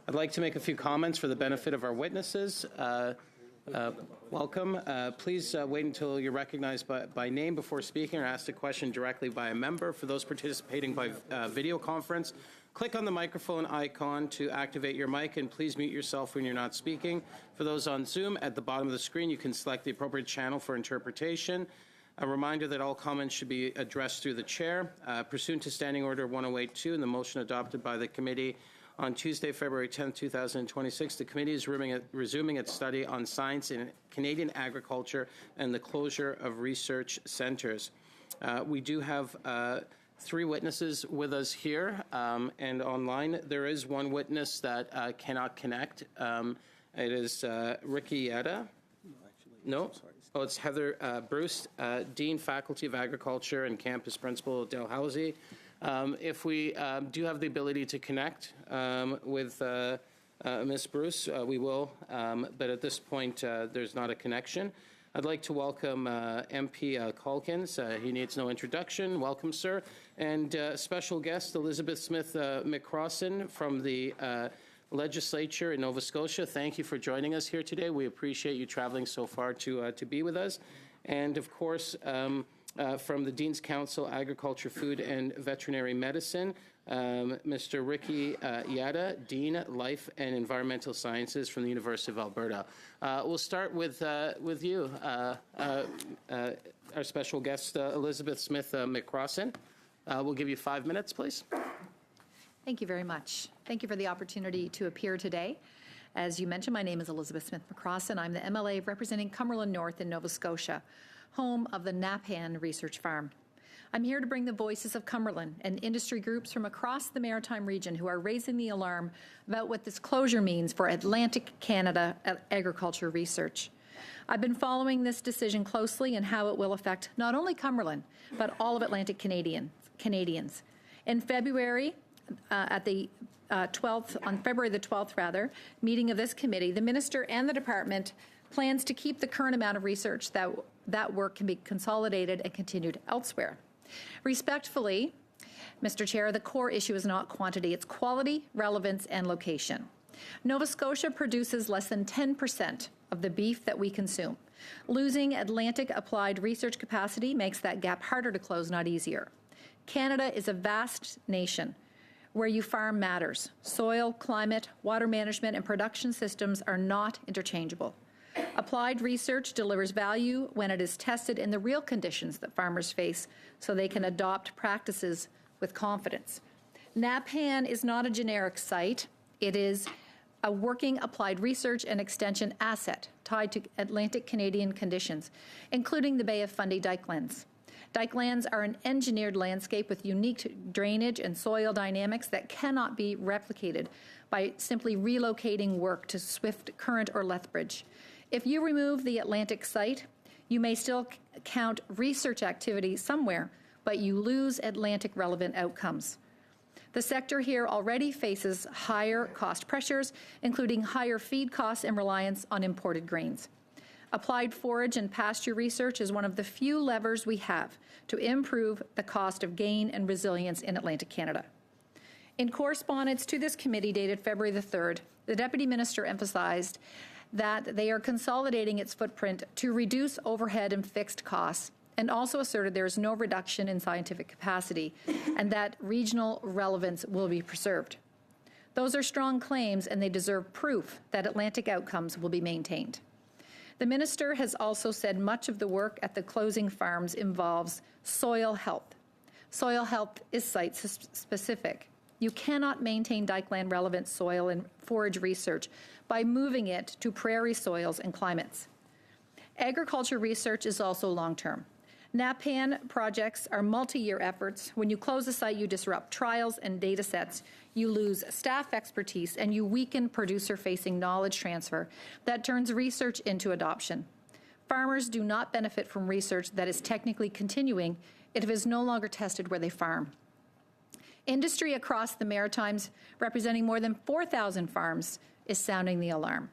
I'd like to make a few comments for the benefit of our witnesses. Welcome. Please wait until you're recognized by name before speaking or asked a question directly by a member. For those participating by video conference, click on the microphone icon to activate your mic, and please mute yourself when you're not speaking. For those on Zoom, at the bottom of the screen, you can select the appropriate channel for interpretation. A reminder that all comments should be addressed through the chair. Pursuant to Standing Order 1082 and the motion adopted by the committee on Tuesday, February 10, 2026, the committee is resuming its study on science in Canadian agriculture and the closure of research centres. We do have 3 witnesses with us here and online. There is one witness that cannot connect. It is Ricky Yetta. No? Oh, it's Heather Bruce, Dean, Faculty of Agriculture and Campus Principal at Dalhousie. If we do have the ability to connect with Ms. Bruce, we will, but at this point, there's not a connection. I'd like to welcome MP Calkins. He needs no introduction. Welcome, sir. And special guest Elizabeth Smith McCrossan from the Legislature in Nova Scotia. Thank you for joining us here today. We appreciate you traveling so far to be with us. And of course, from the Dean's Council, Agriculture, Food and Veterinary Medicine, Mr. Ricky Yada, Dean, Life and Environmental Sciences from the University of Alberta. We'll start with you, our special guest, Elizabeth Smith McCrossan. We'll give you 5 minutes, please. Thank you very much. Thank you for the opportunity to appear today. As you mentioned, my name is Elizabeth Smith McCrossan. I'm the MLA representing Cumberland North in Nova Scotia, home of the Napan Research Farm. I'm here to bring the voices of Cumberland and industry groups from across the Maritime region who are raising the alarm about what this closure means for Atlantic Canada agriculture research. I've been following this decision closely and how it will affect not only Cumberland, but all of Atlantic Canadians. In February, on February the 12th, meeting of this committee, the Minister and the Department plans to keep the current amount of research that work can be consolidated and continued elsewhere. Respectfully, Mr. Chair, the core issue is not quantity, it's quality, relevance, and location. Nova Scotia produces less than 10% of the beef that we consume. Losing Atlantic applied research capacity makes that gap harder to close, not easier. Canada is a vast nation where you farm matters. Soil, climate, water management, and production systems are not interchangeable. Applied research delivers value when it is tested in the real conditions that farmers face so they can adopt practices with confidence. Napan is not a generic site. It is a working applied research and extension asset tied to Atlantic Canadian conditions, including the Bay of Fundy dikelands. Dikelands are an engineered landscape with unique drainage and soil dynamics that cannot be replicated by simply relocating work to Swift Current or Lethbridge. If you remove the Atlantic site, you may still count research activity somewhere, but you lose Atlantic relevant outcomes. The sector here already faces higher cost pressures, including higher feed costs and reliance on imported grains. Applied forage and pasture research is one of the few levers we have to improve the cost of gain and resilience in Atlantic Canada. In correspondence to this committee dated February the 3rd, the Deputy Minister emphasized that they are consolidating its footprint to reduce overhead and fixed costs, and also asserted there is no reduction in scientific capacity and that regional relevance will be preserved. Those are strong claims, and they deserve proof that Atlantic outcomes will be maintained. The Minister has also said much of the work at the closing farms involves soil health. Soil health is site-specific. You cannot maintain dikeland relevant soil and forage research by moving it to prairie soils and climates. Agriculture research is also long-term. NAPAN projects are multi-year efforts. When you close a site, you disrupt trials and data sets, you lose staff expertise, and you weaken producer-facing knowledge transfer that turns research into adoption. Farmers do not benefit from research that is technically continuing if it is no longer tested where they farm. Industry across the Maritimes, representing more than 4,000 farms, is sounding the alarm.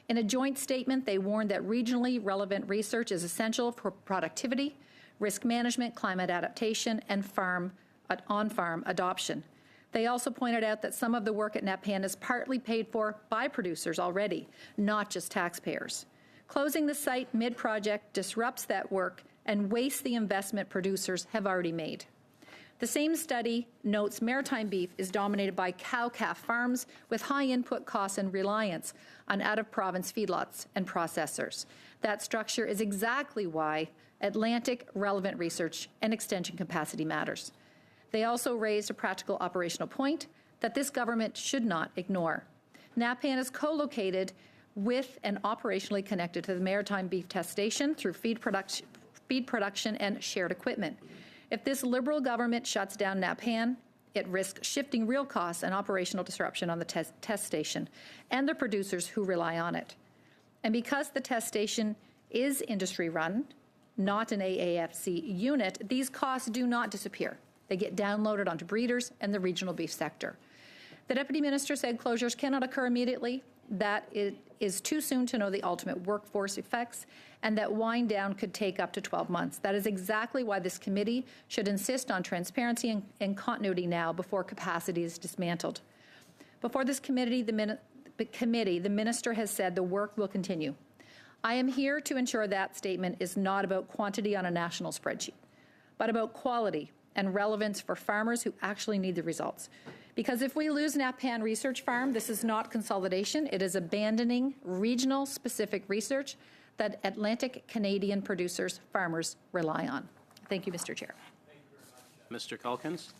In a joint statement, they warned that regionally relevant research is essential for productivity, risk management, climate adaptation, and on-farm adoption. They also pointed out that some of the work at NAPAN is partly paid for by producers already, not just taxpayers. Closing the site mid-project disrupts that work and wastes the investment producers have already made. The same study notes maritime beef is dominated by cow-calf farms with high input costs and reliance on out-of-province feedlots and processors. That structure is exactly why Atlantic relevant research and extension capacity matters. They also raised a practical operational point that this government should not ignore. NAPAN is co-located with and operationally connected to the Maritime Beef Test Station through feed production and shared equipment. If this Liberal government shuts down NAPAN, it risks shifting real costs and operational disruption on the test station and the producers who rely on it. And because the test station is industry-run, not an AAFC unit, these costs do not disappear. They get downloaded onto breeders and the regional beef sector. The Deputy Minister said closures cannot occur immediately, that it is too soon to know the ultimate workforce effects, and that wind down could take up to 12 months. That is exactly why this committee should insist on transparency and continuity now before capacity is dismantled. Before this committee, the Minister has said the work will continue. I am here to ensure that statement is not about quantity on a national spreadsheet, but about quality and relevance for farmers who actually need the results. Because if we lose NAPAN Research Farm, this is not consolidation. It is abandoning regional-specific research that Atlantic Canadian producers, farmers, rely on. Thank you, Mr. Chair. Mr. Calkins.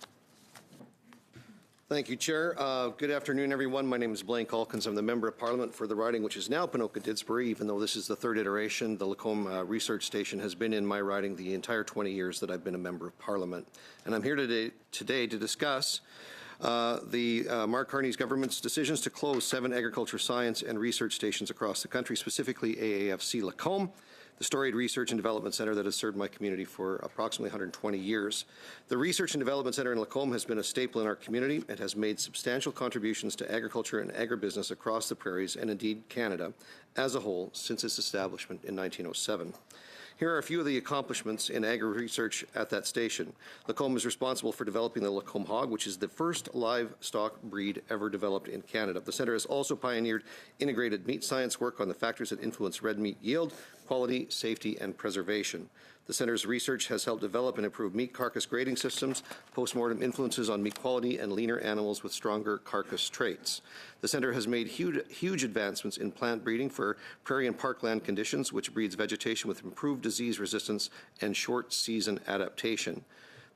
Thank you, Chair. Good afternoon, everyone. My name is Blaine Calkins. I'm the Member of Parliament for the riding, which is now Ponoka-Didsbury, even though this is the third iteration. The Lacombe Research Station has been in my riding the entire 20 years that I've been a Member of Parliament. And I'm here today to discuss Mark Carney's government's decisions to close 7 agriculture science and research stations across the country, specifically AAFC Lacombe, the storied research and development centre that has served my community for approximately 120 years. The Research and Development Centre in Lacombe has been a staple in our community and has made substantial contributions to agriculture and agribusiness across the prairies and indeed Canada as a whole since its establishment in 1907. Here are a few of the accomplishments in agri-research at that station. Lacombe is responsible for developing the Lacombe hog, which is the first livestock breed ever developed in Canada. The centre has also pioneered integrated meat science work on the factors that influence red meat yield, quality, safety, and preservation. The centre's research has helped develop and improve meat carcass grading systems, post-mortem influences on meat quality, and leaner animals with stronger carcass traits. The centre has made huge advancements in plant breeding for prairie and parkland conditions, which breeds vegetation with improved disease resistance and short season adaptation.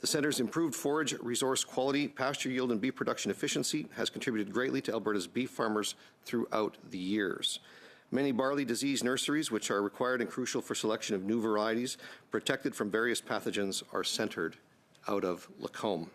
The centre's improved forage resource quality, pasture yield, and beef production efficiency has contributed greatly to Alberta's beef farmers throughout the years. Many barley disease nurseries, which are required and crucial for selection of new varieties protected from various pathogens, are centred out of Lacombe.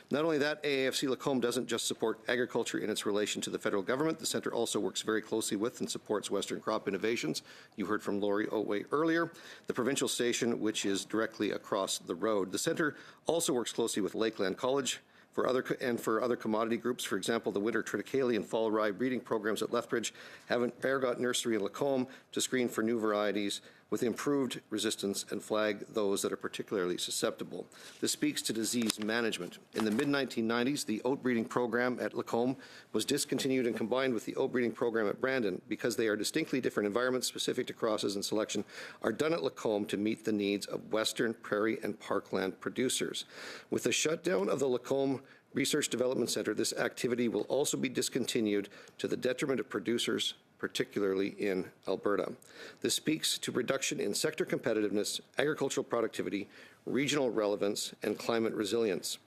Not only that, AAFC Lacombe doesn't just support agriculture in its relation to the federal government. The centre also works very closely with and supports Western Crop Innovations. You heard from Laurie Otway earlier, the provincial station, which is directly across the road. The centre also works closely with Lakeland College for other commodity groups. For example, the winter triticale and fall rye breeding programs at Lethbridge have an ergot nursery in Lacombe to screen for new varieties with improved resistance and flag those that are particularly susceptible. This speaks to disease management. In the mid-1990s, the oat breeding program at Lacombe was discontinued and combined with the oat breeding program at Brandon because they are distinctly different environments specific to crosses and selection are done at Lacombe to meet the needs of Western prairie and parkland producers. With the shutdown of the Lacombe Research Development Centre, this activity will also be discontinued to the detriment of producers, particularly in Alberta. This speaks to reduction in sector competitiveness, agricultural productivity, regional relevance, and climate resilience.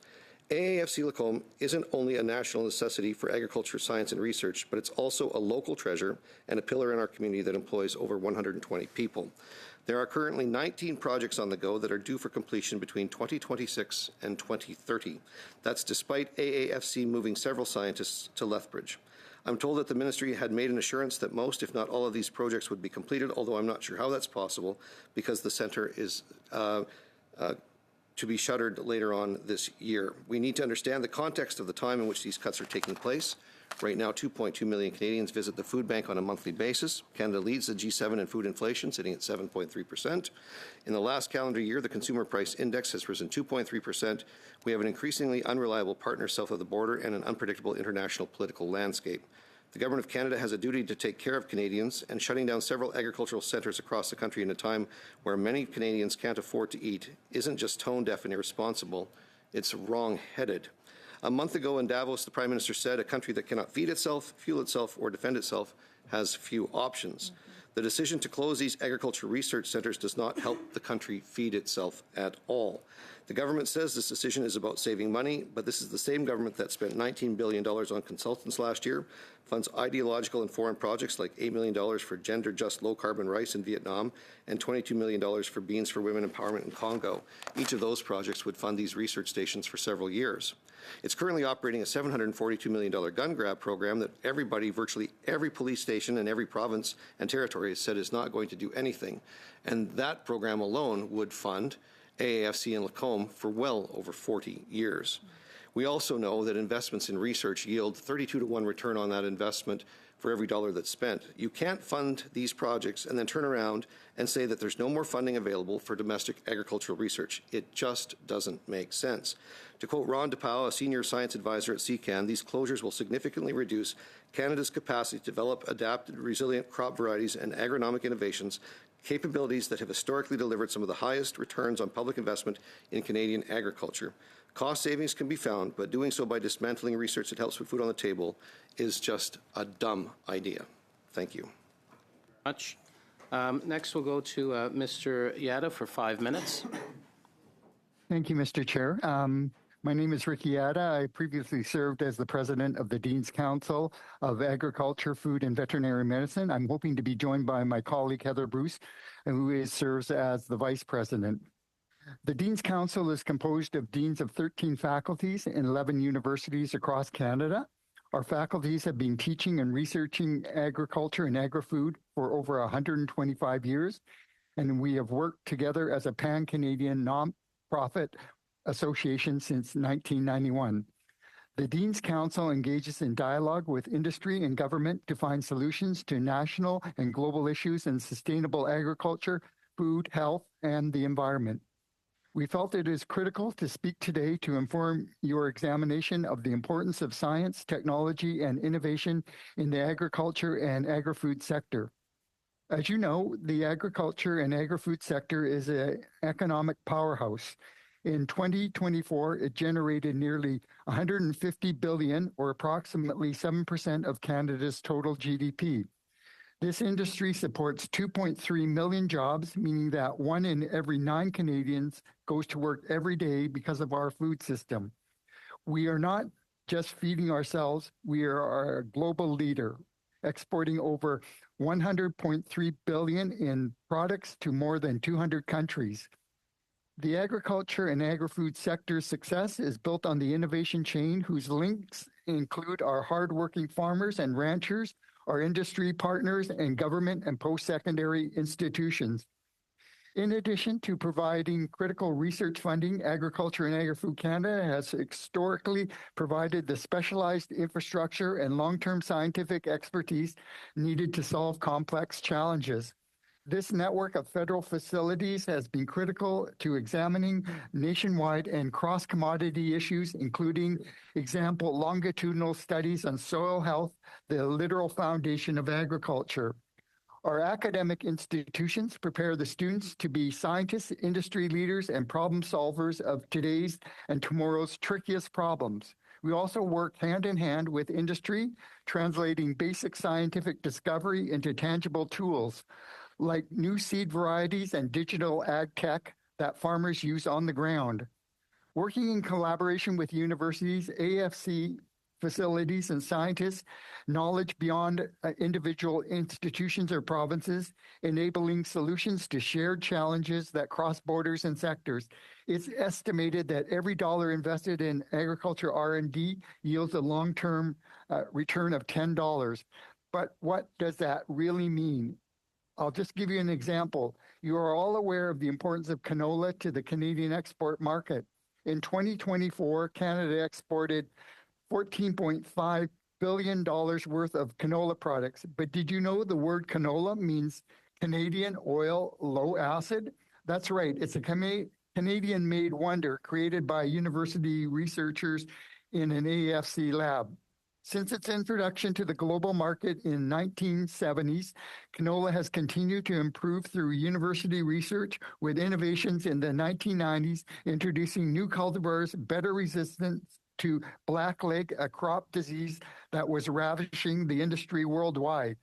AAFC Lacombe isn't only a national necessity for agriculture, science, and research, but it's also a local treasure and a pillar in our community that employs over 120 people. There are currently 19 projects on the go that are due for completion between 2026 and 2030. That's despite AAFC moving several scientists to Lethbridge. I'm told that the ministry had made an assurance that most, if not all, of these projects would be completed, although I'm not sure how that's possible because the centre is to be shuttered later on this year. We need to understand the context of the time in which these cuts are taking place. Right now, 2.2 million Canadians visit the food bank on a monthly basis. Canada leads the G7 in food inflation, sitting at 7.3%. In the last calendar year, the Consumer Price Index has risen 2.3%. We have an increasingly unreliable partner south of the border and an unpredictable international political landscape. The Government of Canada has a duty to take care of Canadians, and shutting down several agricultural centres across the country in a time where many Canadians can't afford to eat isn't just tone-deaf and irresponsible, it's wrong-headed. A month ago in Davos, the Prime Minister said a country that cannot feed itself, fuel itself, or defend itself has few options. The decision to close these agriculture research centres does not help the country feed itself at all. The government says this decision is about saving money, but this is the same government that spent $19 billion on consultants last year, funds ideological and foreign projects like $8 million for gender-just low-carbon rice in Vietnam, and $22 million for beans for women empowerment in Congo. Each of those projects would fund these research stations for several years. It's currently operating a $742 million gun grab program that everybody, virtually every police station in every province and territory has said is not going to do anything. And that program alone would fund AAFC and Lacombe for well over 40 years. We also know that investments in research yield 32-to-1 return on that investment for every dollar that's spent. You can't fund these projects and then turn around and say that there's no more funding available for domestic agricultural research. It just doesn't make sense. To quote Ron DePau, a senior science advisor at CCAN, these closures will significantly reduce Canada's capacity to develop adapted, resilient crop varieties and agronomic innovations, capabilities that have historically delivered some of the highest returns on public investment in Canadian agriculture. Cost savings can be found, but doing so by dismantling research that helps put food on the table is just a dumb idea. Thank you. Much. Next, we'll go to Mr. Yada for 5 minutes. Thank you, Mr. Chair. My name is Ricky Yada. I previously served as the president of the Dean's Council of Agriculture, Food, and Veterinary Medicine. I'm hoping to be joined by my colleague, Heather Bruce, who serves as the vice president. The Dean's Council is composed of deans of 13 faculties in 11 universities across Canada. Our faculties have been teaching and researching agriculture and agri-food for over 125 years, and we have worked together as a pan-Canadian non-profit association since 1991. The Dean's Council engages in dialogue with industry and government to find solutions to national and global issues in sustainable agriculture, food, health, and the environment. We felt it is critical to speak today to inform your examination of the importance of science, technology, and innovation in the agriculture and agri-food sector. As you know, the agriculture and agri-food sector is an economic powerhouse. In 2024, it generated nearly $150 billion, or approximately 7% of Canada's total GDP. This industry supports 2.3 million jobs, meaning that 1 in every 9 Canadians goes to work every day because of our food system. We are not just feeding ourselves, we are a global leader, exporting over $100.3 billion in products to more than 200 countries. The agriculture and agri-food sector's success is built on the innovation chain, whose links include our hardworking farmers and ranchers, our industry partners, and government and post-secondary institutions. In addition to providing critical research funding, Agriculture and Agri-Food Canada has historically provided the specialized infrastructure and long-term scientific expertise needed to solve complex challenges. This network of federal facilities has been critical to examining nationwide and cross-commodity issues, including example longitudinal studies on soil health, the literal foundation of agriculture. Our academic institutions prepare the students to be scientists, industry leaders, and problem solvers of today's and tomorrow's trickiest problems. We also work hand in hand with industry, translating basic scientific discovery into tangible tools, like new seed varieties and digital ag tech that farmers use on the ground. Working in collaboration with universities, AFC facilities, and scientists, knowledge beyond individual institutions or provinces, enabling solutions to shared challenges that cross borders and sectors. It's estimated that every dollar invested in agriculture R&D yields a long-term return of $10. But what does that really mean? I'll just give you an example. You are all aware of the importance of canola to the Canadian export market. In 2024, Canada exported $14.5 billion worth of canola products. But did you know the word canola means Canadian oil low acid? That's right. It's a Canadian-made wonder created by university researchers in an AFC lab. Since its introduction to the global market in 1970s, canola has continued to improve through university research with innovations in the 1990s, introducing new cultivars, better resistance to blackleg, a crop disease that was ravaging the industry worldwide.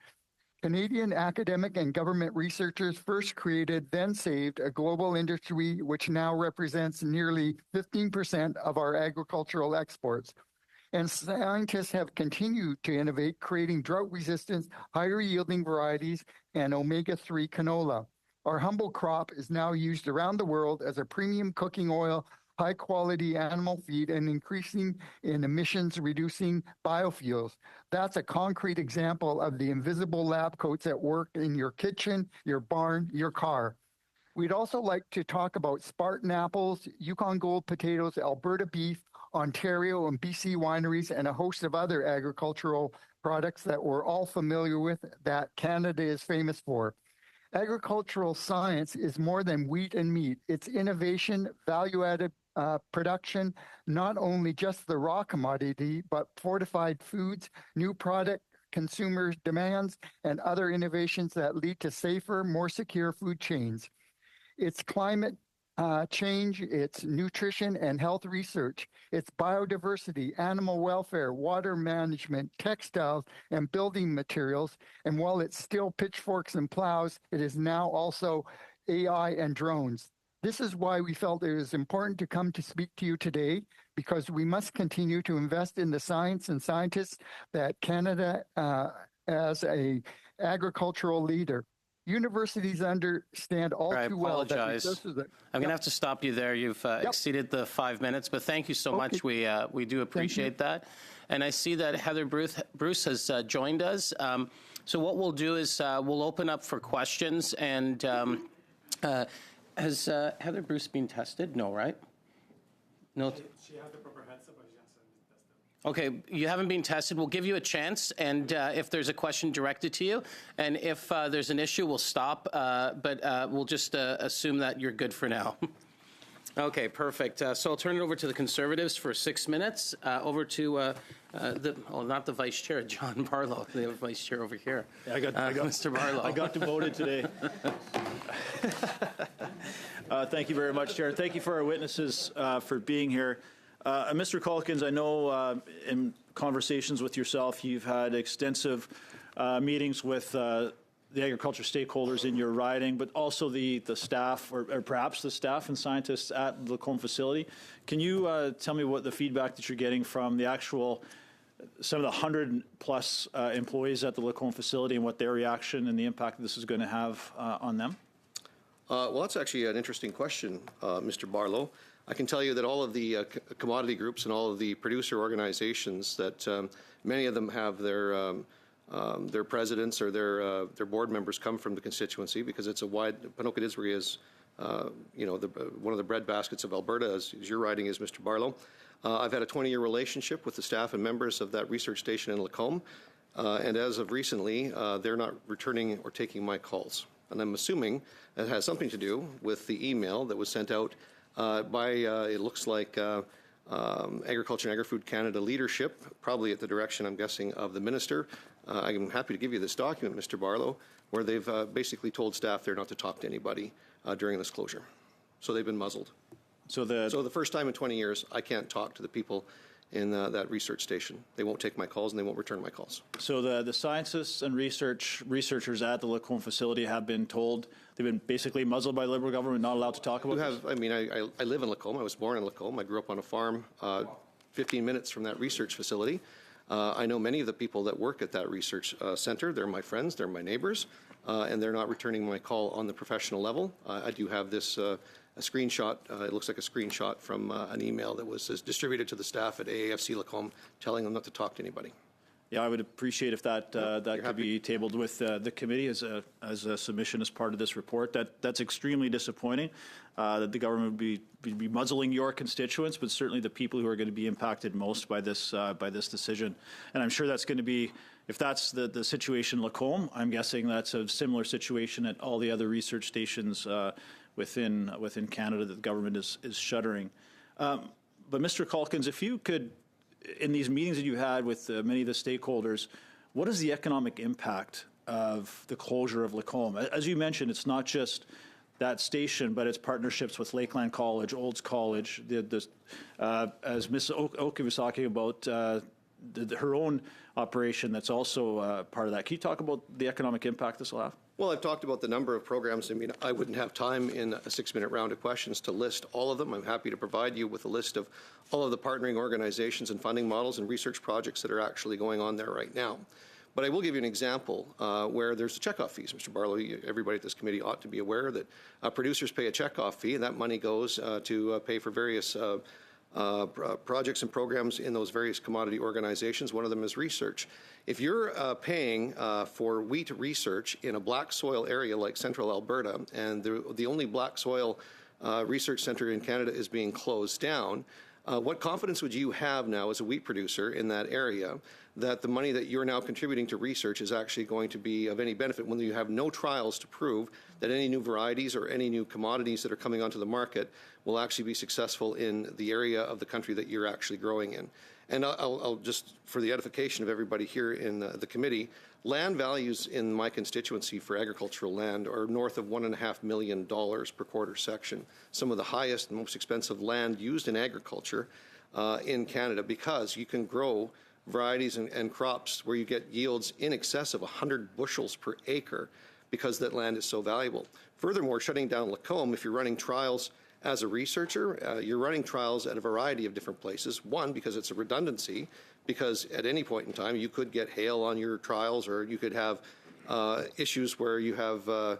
Canadian academic and government researchers first created, then saved a global industry which now represents nearly 15% of our agricultural exports. And scientists have continued to innovate, creating drought-resistant, higher-yielding varieties and omega-3 canola. Our humble crop is now used around the world as a premium cooking oil, high-quality animal feed, and increasing in emissions-reducing biofuels. That's a concrete example of the invisible lab coats at work in your kitchen, your barn, your car. We'd also like to talk about Spartan apples, Yukon Gold potatoes, Alberta beef, Ontario and BC wineries, and a host of other agricultural products that we're all familiar with that Canada is famous for. Agricultural science is more than wheat and meat. It's innovation, value-added production, not only just the raw commodity, but fortified foods, new product consumer demands, and other innovations that lead to safer, more secure food chains. It's climate change, it's nutrition and health research, it's biodiversity, animal welfare, water management, textiles, and building materials. And while it's still pitchforks and plows, it is now also AI and drones. This is why we felt it was important to come to speak to you today, because we must continue to invest in the science and scientists that Canada as a agricultural leader. Universities understand all too well. I'm going to have to stop you there. You've exceeded the 5 minutes, but thank you so much. We do appreciate that. And I see that Heather Bruce has joined us. So what we'll do is we'll open up for questions. And has Heather Bruce been tested? No, right? No. She has the proper headset, but she hasn't been tested. Okay, you haven't been tested. We'll give you a chance, and if there's a question directed to you, and if there's an issue, we'll stop, but we'll just assume that you're good for now. Okay, perfect. So I'll turn it over to the Conservatives for 6 minutes. Over to not the Vice Chair, John Barlow, the Vice Chair over here. Yeah, I got Mr. Barlow. I got demoted today. Thank you very much, Chair. Thank you for our witnesses for being here. Mr. Calkins, I know in conversations with yourself, you've had extensive meetings with the agriculture stakeholders in your riding, but also the staff, or perhaps the staff and scientists at the Lacombe facility. Can you tell me what the feedback that you're getting from the actual, some of the 100-plus employees at the Lacombe facility, and what their reaction and the impact this is going to have on them? Well, that's actually an interesting question, Mr. Barlow. I can tell you that all of the commodity groups and all of the producer organizations, that many of them have their presidents or their board members come from the constituency, because it's a wide. Ponoka-Didsbury is, one of the bread baskets of Alberta, as your riding is, Mr. Barlow. I've had a 20-year relationship with the staff and members of that research station in Lacombe, and as of recently, they're not returning or taking my calls. And I'm assuming it has something to do with the email that was sent out by, it looks like, Agriculture and Agri-Food Canada leadership, probably at the direction, I'm guessing, of the minister. I'm happy to give you this document, Mr. Barlow, where they've basically told staff they're not to talk to anybody during this closure. So they've been muzzled. So the first time in 20 years, I can't talk to the people in that research station. They won't take my calls and they won't return my calls. So the scientists and researchers at the Lacombe facility have been told, they've been basically muzzled by the Liberal government, not allowed to talk about this? I live in Lacombe. I was born in Lacombe. I grew up on a farm 15 minutes from that research facility. I know many of the people that work at that research center. They're my friends, they're my neighbors, and they're not returning my call on the professional level. I do have this a screenshot. It looks like a screenshot from an email that was distributed to the staff at AAFC Lacombe telling them not to talk to anybody. Yeah, I would appreciate if that could be tabled with the committee as a submission as part of this report. That's extremely disappointing that the government would be muzzling your constituents, but certainly the people who are going to be impacted most by this decision. And I'm sure that's going to be, if that's the situation in Lacombe, I'm guessing that's a similar situation at all the other research stations within Canada that the government is shuttering. But Mr. Calkins, if you could, in these meetings that you had with many of the stakeholders, what is the economic impact of the closure of Lacombe? As you mentioned, it's not just that station, but it's partnerships with Lakeland College, Olds College, as Ms. Oki was talking about, her own operation that's also part of that. Can you talk about the economic impact this will have? Well, I've talked about the number of programs. I mean, I wouldn't have time in a 6-minute round of questions to list all of them. I'm happy to provide you with a list of all of the partnering organizations and funding models and research projects that are actually going on there right now. But I will give you an example where there's the checkoff fees. Mr. Barlow, everybody at this committee ought to be aware that producers pay a checkoff fee, and that money goes to pay for various projects and programs in those various commodity organizations. One of them is research. If you're paying for wheat research in a black soil area like central Alberta, and the only black soil research center in Canada is being closed down, what confidence would you have now as a wheat producer in that area that the money that you're now contributing to research is actually going to be of any benefit when you have no trials to prove that any new varieties or any new commodities that are coming onto the market will actually be successful in the area of the country that you're actually growing in? And I'll just, for the edification of everybody here in the committee, land values in my constituency for agricultural land are north of $1.5 million per quarter section, some of the highest and most expensive land used in agriculture in Canada, because you can grow varieties and crops where you get yields in excess of 100 bushels per acre because that land is so valuable. Furthermore, shutting down Lacombe, if you're running trials as a researcher, you're running trials at a variety of different places. One, because it's a redundancy, because at any point in time you could get hail on your trials, or you could have issues where you have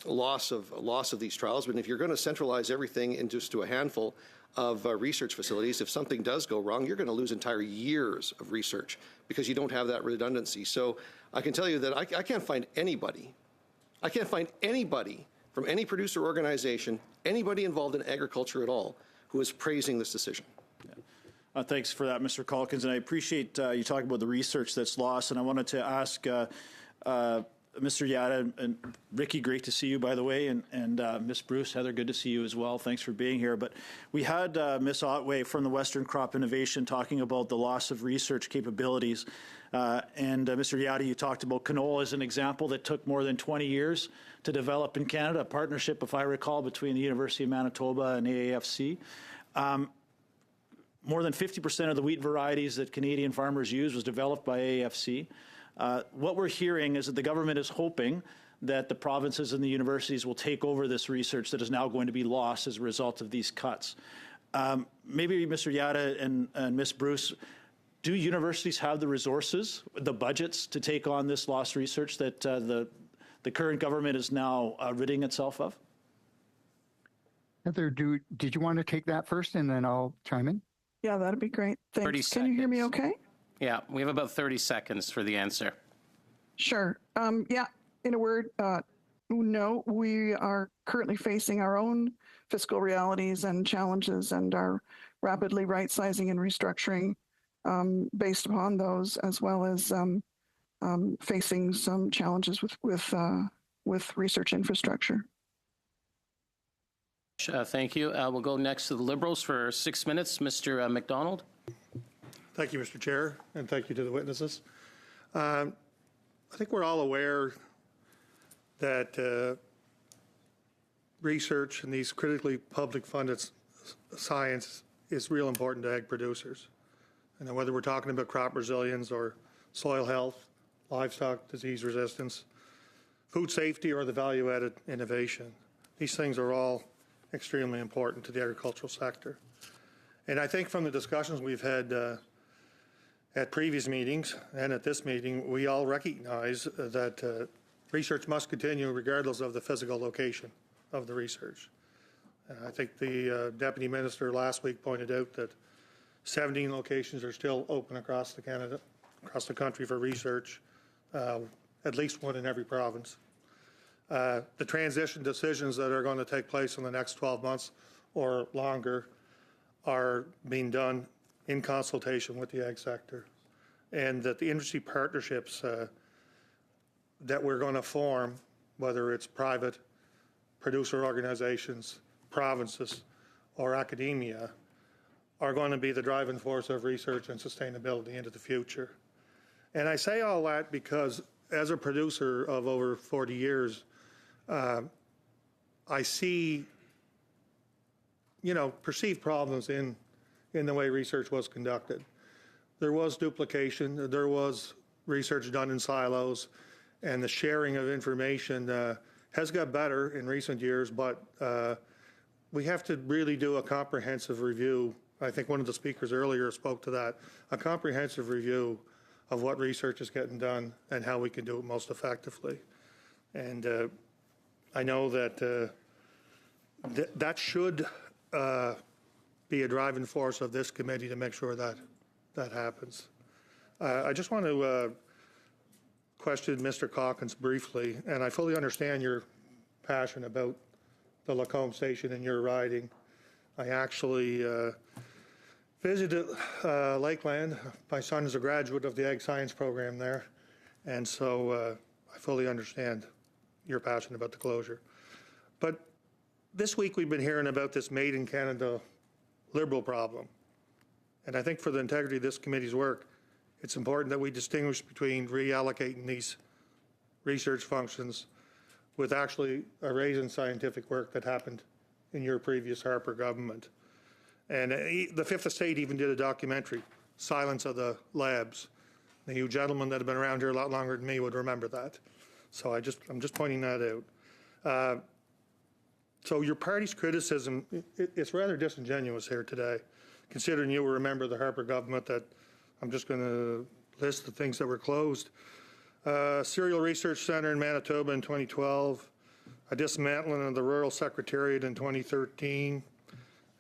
loss of these trials. But if you're going to centralize everything in just to a handful of research facilities, if something does go wrong, you're going to lose entire years of research because you don't have that redundancy. So I can tell you that I can't find anybody from any producer organization, anybody involved in agriculture at all, who is praising this decision. Yeah. Thanks for that, Mr. Calkins, and I appreciate you talking about the research that's lost. And I wanted to ask Mr. Yata and Ricky, great to see you, by the way, and Ms. Bruce, Heather, good to see you as well. Thanks for being here. But we had Ms. Otway from the Western Crop Innovation talking about the loss of research capabilities. And Mr. Yata, you talked about canola as an example that took more than 20 years to develop in Canada, a partnership, if I recall, between the University of Manitoba and AAFC. More than 50% of the wheat varieties that Canadian farmers use was developed by AAFC. What we're hearing is that the government is hoping that the provinces and the universities will take over this research that is now going to be lost as a result of these cuts. Maybe Mr. Yata and Ms. Bruce, do universities have the resources, the budgets to take on this lost research that the current government is now ridding itself of? Heather, did you want to take that first and then I'll chime in? Yeah, that'd be great. Thanks. 30 Can you hear me okay? Yeah, we have about 30 seconds for the answer. Sure. Yeah, in a word, no, we are currently facing our own fiscal realities and challenges and are rapidly right-sizing and restructuring based upon those, as well as facing some challenges with research infrastructure. Thank you. We'll go next to the Liberals for 6 minutes. Mr. McDonald. Thank you, Mr. Chair, and thank you to the witnesses. I think we're all aware that research in these critically public funded science is real important to ag producers. And whether we're talking about crop resilience or soil health, livestock disease resistance, food safety, or the value-added innovation, these things are all extremely important to the agricultural sector. And I think from the discussions we've had at previous meetings and at this meeting, we all recognize that research must continue regardless of the physical location of the research. I think the Deputy Minister last week pointed out that 17 locations are still open across the country for research, at least one in every province. The transition decisions that are going to take place in the next 12 months or longer are being done in consultation with the ag sector, and that the industry partnerships that we're going to form, whether it's private producer organizations, provinces, or academia, are going to be the driving force of research and sustainability into the future. And I say all that because as a producer of over 40 years, I see, perceived problems in the way research was conducted. There was duplication, there was research done in silos, and the sharing of information has got better in recent years, but we have to really do a comprehensive review. I think one of the speakers earlier spoke to that, a comprehensive review of what research is getting done and how we can do it most effectively. And I know that that should be a driving force of this committee to make sure that that happens. I just want to question Mr. Calkins briefly, and I fully understand your passion about the Lacombe station in your riding. I actually visited Lakeland. My son is a graduate of the Ag Science program there, and so I fully understand your passion about the closure. But this week we've been hearing about this Made in Canada Liberal problem. And I think for the integrity of this committee's work, it's important that we distinguish between reallocating these research functions with actually erasing scientific work that happened in your previous Harper government. And the Fifth Estate even did a documentary, Silence of the Labs. Now, you gentlemen that have been around here a lot longer than me would remember that. So I'm just pointing that out. So your party's criticism, it's rather disingenuous here today, considering you were a member of the Harper government. That I'm just going to list the things that were closed. Cereal Research Center in Manitoba in 2012, a dismantling of the Rural Secretariat in 2013,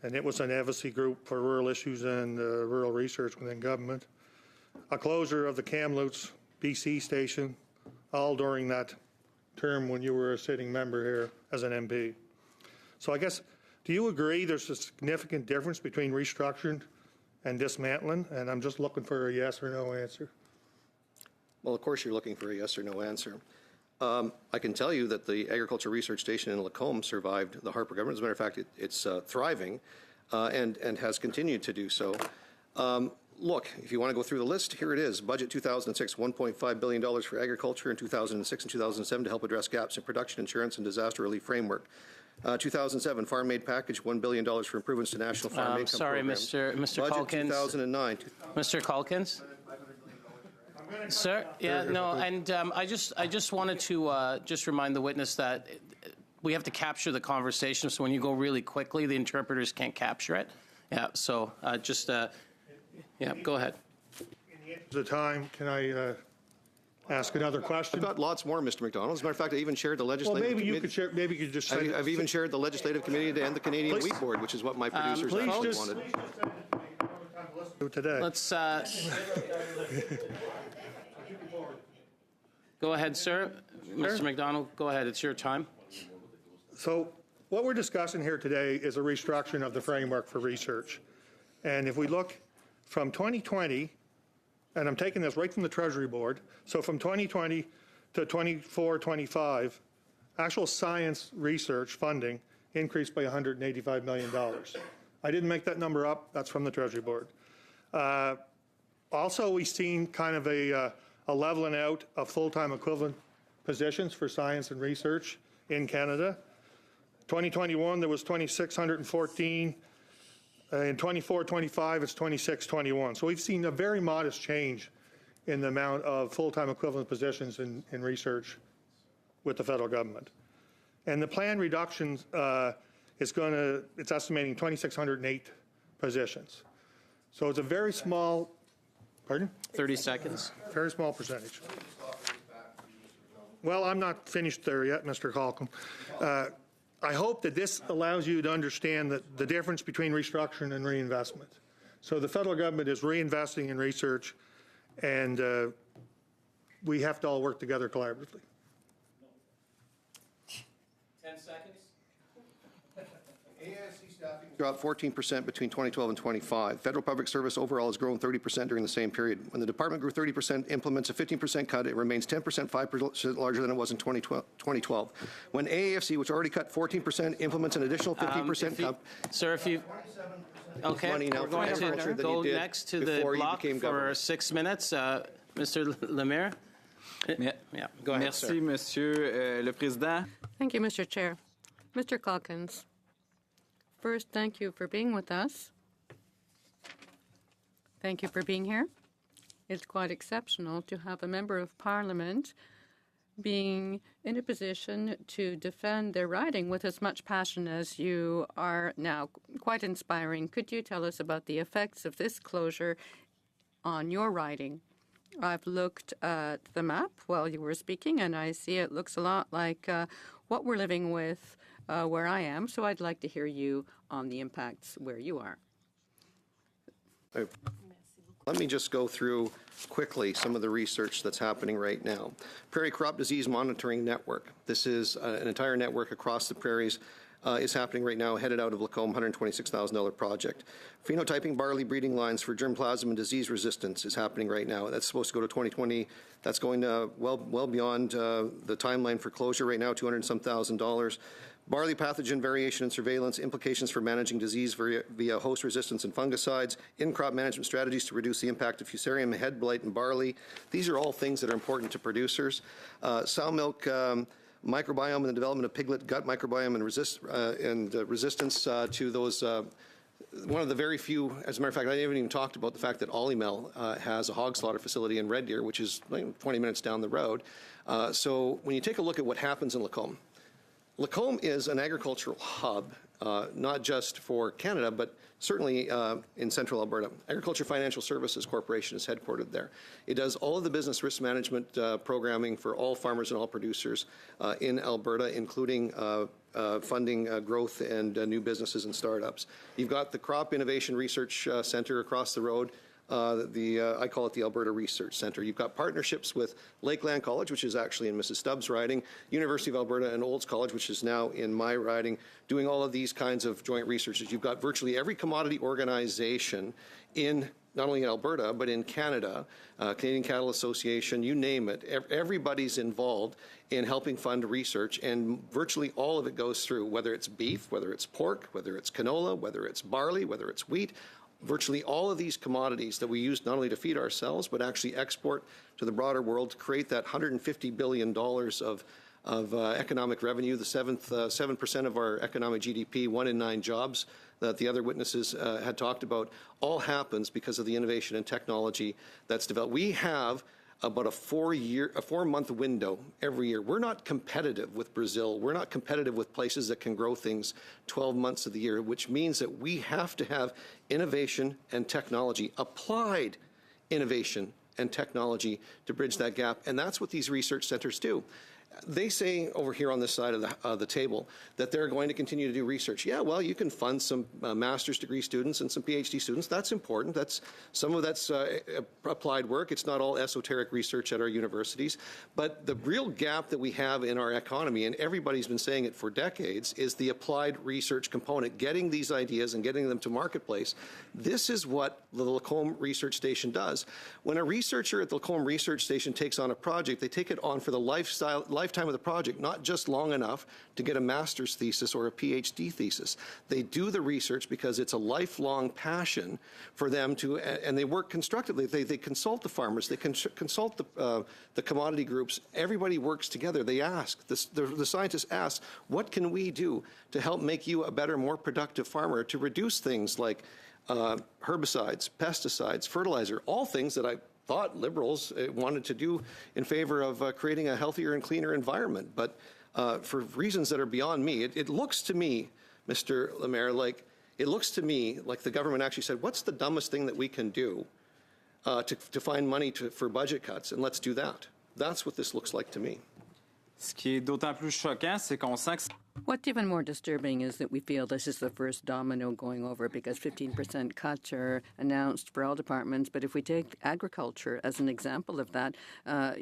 and it was an advocacy group for rural issues and rural research within government. A closure of the Kamloops BC station, all during that term when you were a sitting member here as an MP. So I guess, do you agree there's a significant difference between restructuring and dismantling? And I'm just looking for a yes or no answer. Well, of course you're looking for a yes or no answer. I can tell you that the Agriculture Research Station in Lacombe survived the Harper government. As a matter of fact, it's thriving and has continued to do so. Look, if you want to go through the list, here it is. Budget 2006, $1.5 billion for agriculture in 2006 and 2007 to help address gaps in production, insurance, and disaster relief framework. 2007, Farm Aid Package, $1 billion for improvements to national farm income sorry, programs. Mr. Budget Calkins. 2009. Mr. Calkins? Sir, yeah, no, and I just wanted to just remind the witness that we have to capture the conversation, so when you go really quickly, the interpreters can't capture it. Yeah, so yeah, go ahead. In the interest of time, can I ask another question? I've got lots more, Mr. McDonald. As a matter of fact, I even chaired the legislative committee. Well, maybe you could just say I've even chaired the legislative committee and the Canadian Wheat Board, which is what my producers actually wanted. Today. Let's go ahead, sir. Mr. McDonald, go ahead. It's your time. So what we're discussing here today is a restructuring of the framework for research. And if we look from 2020, and I'm taking this right from the Treasury Board, so from 2020 to 24-25, actual science research funding increased by $185 million. I didn't make that number up. That's from the Treasury Board. Also, we've seen kind of a leveling out of full-time equivalent positions for science and research in Canada. 2021, there was 2,614 In 24-25, it's 26-21. So we've seen a very modest change in the amount of full-time equivalent positions in research with the federal government. And the planned reduction it's estimating 2,608 positions. So it's a very small, pardon? 30 seconds. Very small percentage. Well, I'm not finished there yet, Mr. Holcomb. I hope that this allows you to understand that the difference between restructuring and reinvestment. So the federal government is reinvesting in research, and we have to all work together collaboratively. 10 seconds. AISC staffing dropped 14% between 2012 and 25. Federal public service overall has grown 30% during the same period. When the department grew 30%, implements a 15% cut, it remains 10%, 5% larger than it was in 2012. When AAFC, which already cut 14%, implements an additional 15% cut. Sir, if you... Okay, we're going to go next to the block for 6 minutes. Mr. Lemire? Yeah, go ahead, Merci, sir. Monsieur le Président. Thank you, Mr. Chair. Mr. Calkins, first, thank you for being with us. Thank you for being here. It's quite exceptional to have a member of Parliament being in a position to defend their riding with as much passion as you are now. Quite inspiring. Could you tell us about the effects of this closure on your riding? I've looked at the map while you were speaking, and I see it looks a lot like what we're living with where I am, so I'd like to hear you on the impacts where you are. Let me just go through quickly some of the research that's happening right now. Prairie Crop Disease Monitoring Network. This is an entire network across the prairies. Is happening right now, headed out of Lacombe, $126,000 project. Phenotyping barley breeding lines for germplasm and disease resistance is happening right now. That's supposed to go to 2020. That's going well beyond the timeline for closure right now, $200,000. Barley pathogen variation and surveillance, implications for managing disease via host resistance and fungicides, in-crop management strategies to reduce the impact of fusarium, head blight, and barley. These are all things that are important to producers. Sow milk microbiome and the development of piglet gut microbiome and resistance to those. One of the very few, as a matter of fact, I haven't even talked about the fact that Olymel has a hog slaughter facility in Red Deer, which is 20 minutes down the road. So when you take a look at what happens in Lacombe, Lacombe is an agricultural hub, not just for Canada, but certainly in central Alberta. Agriculture Financial Services Corporation is headquartered there. It does all of the business risk management programming for all farmers and all producers in Alberta, including funding growth and new businesses and startups. You've got the Crop Innovation Research Centre across the road. I call it the Alberta Research Centre. You've got partnerships with Lakeland College, which is actually in Mrs. Stubbs' riding, University of Alberta and Olds College, which is now in my riding, doing all of these kinds of joint researches. You've got virtually every commodity organization in not only in Alberta, but in Canada, Canadian Cattle Association, you name it. Everybody's involved in helping fund research, and virtually all of it goes through, whether it's beef, whether it's pork, whether it's canola, whether it's barley, whether it's wheat. Virtually all of these commodities that we use not only to feed ourselves, but actually export to the broader world to create that $150 billion of economic revenue, the 7% of our economic GDP, 1 in 9 jobs that the other witnesses had talked about, all happens because of the innovation and technology that's developed. We have about a 4-month window every year. We're not competitive with Brazil. We're not competitive with places that can grow things 12 months of the year, which means that we have to have innovation and technology, applied innovation and technology to bridge that gap. And that's what these research centers do. They say over here on this side of the table that they're going to continue to do research. Yeah, well, you can fund some master's degree students and some PhD students. That's important. Some of that's applied work. It's not all esoteric research at our universities. But the real gap that we have in our economy, and everybody's been saying it for decades, is the applied research component, getting these ideas and getting them to marketplace. This is what the Lacombe Research Station does. When a researcher at the Lacombe Research Station takes on a project, they take it on for the life lifetime of the project, not just long enough to get a master's thesis or a PhD thesis. They do the research because it's a lifelong passion for them to, and they work constructively. They consult the farmers, they consult the commodity groups. Everybody works together. They ask, the scientists ask, what can we do to help make you a better, more productive farmer, to reduce things like herbicides, pesticides, fertilizer, all things that I thought Liberals wanted to do in favor of creating a healthier and cleaner environment. But for reasons that are beyond me, it looks to me, Mr. Lemaire, like the government actually said, what's the dumbest thing that we can do to find money for budget cuts, and let's do that. That's what this looks like to me. Ce qui est d'autant plus choquant, c'est qu'on sent que... What's even more disturbing is that we feel this is the first domino going over because 15% cuts are announced for all departments. But if we take agriculture as an example of that, I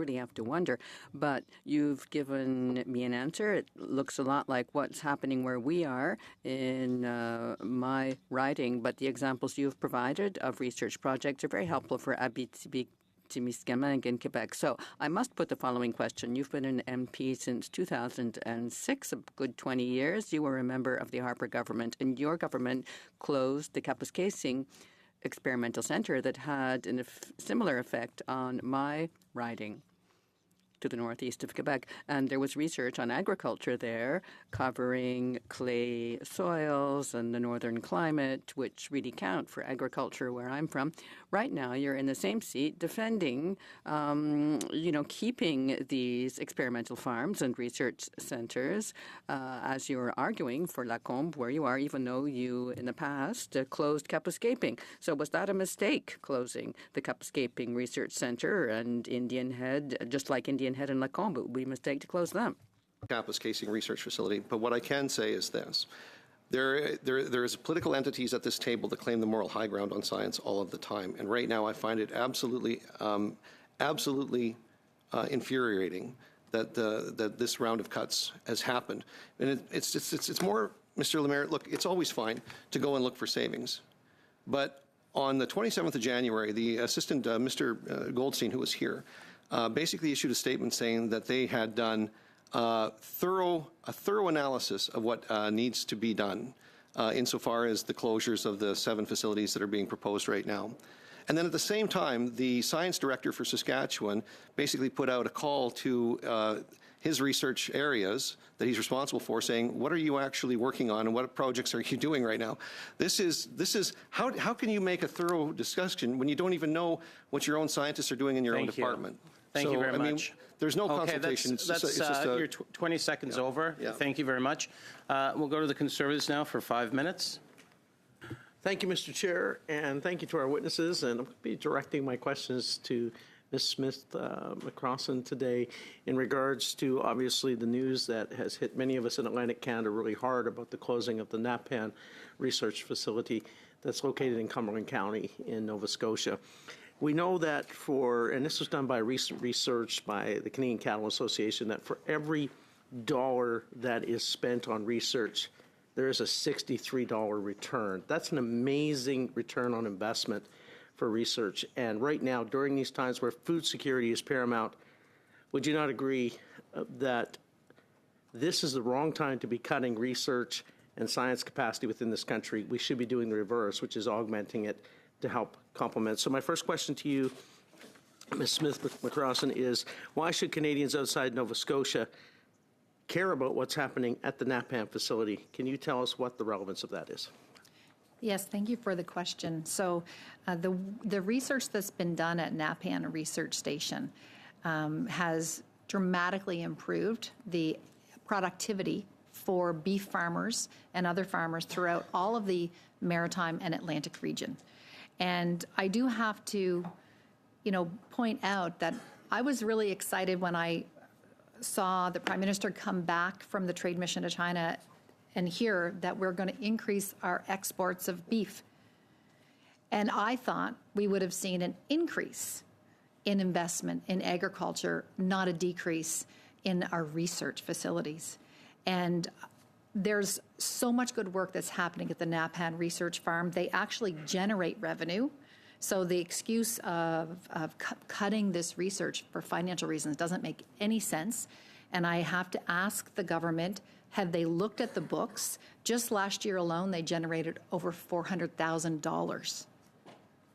really have to wonder. But you've given me an answer. It looks a lot like what's happening where we are in my writing. But the examples you've provided of research projects are very helpful for Abitibi-Témiscamingue in Quebec. So I must put the following question. You've been an MP since 2006, a good 20 years. You were a member of the Harper government, and your government closed the Kapuskasing Experimental Centre that had a similar effect on my riding to the northeast of Quebec. And there was research on agriculture there covering clay soils and the northern climate, which really count for agriculture where I'm from. Right now, you're in the same seat defending, keeping these experimental farms and research centers as you're arguing for Lacombe, where you are, even though you, in the past, closed Kapuskasing. So was that a mistake, closing the Kapuskasing Research Center and Indian Head, just like Indian Head and Lacombe? It would be a mistake to close them. Kapuskasing Research Facility. But what I can say is this. There is political entities at this table that claim the moral high ground on science all of the time. And right now I find it absolutely infuriating that this round of cuts has happened. And it's more, Mr. Lemaire, look, it's always fine to go and look for savings. But on the 27th of January, the assistant, Mr. Goldstein, who was here, basically issued a statement saying that they had done a thorough analysis of what needs to be done insofar as the closures of the 7 facilities that are being proposed right now. And then at the same time, the science director for Saskatchewan basically put out a call to his research areas that he's responsible for, saying, what are you actually working on and what projects are you doing right now? This is how can you make a thorough discussion when you don't even know what your own scientists are doing in your own department? Thank you very much. There's no consultation. You're 20 seconds over. Yeah. Thank you very much. We'll go to the Conservatives now for 5 minutes. Thank you, Mr. Chair, and thank you to our witnesses. And I'm going to be directing my questions to Ms. Smith McCrossan today in regards to, obviously, the news that has hit many of us in Atlantic Canada really hard about the closing of the Napan Research Facility that's located in Cumberland County in Nova Scotia. We know that and this was done by recent research by the Canadian Cattle Association, that for every dollar that is spent on research, there is a $63 return. That's an amazing return on investment for research. And right now, during these times where food security is paramount, would you not agree that this is the wrong time to be cutting research and science capacity within this country? We should be doing the reverse, which is augmenting it to help complement. So my first question to you, Ms. Smith McCrossan, is why should Canadians outside Nova Scotia care about what's happening at the Napan facility? Can you tell us what the relevance of that is? Yes, thank you for the question. So the research that's been done at Napan Research Station has dramatically improved the productivity for beef farmers and other farmers throughout all of the Maritime and Atlantic region. And I do have to, point out that I was really excited when I saw the Prime Minister come back from the trade mission to China and hear that we're going to increase our exports of beef. And I thought we would have seen an increase in investment in agriculture, not a decrease in our research facilities. And there's so much good work that's happening at the Napan Research Farm. They actually generate revenue So the excuse of cutting this research for financial reasons doesn't make any sense. And I have to ask the government, have they looked at the books? Just last year alone, they generated over $400,000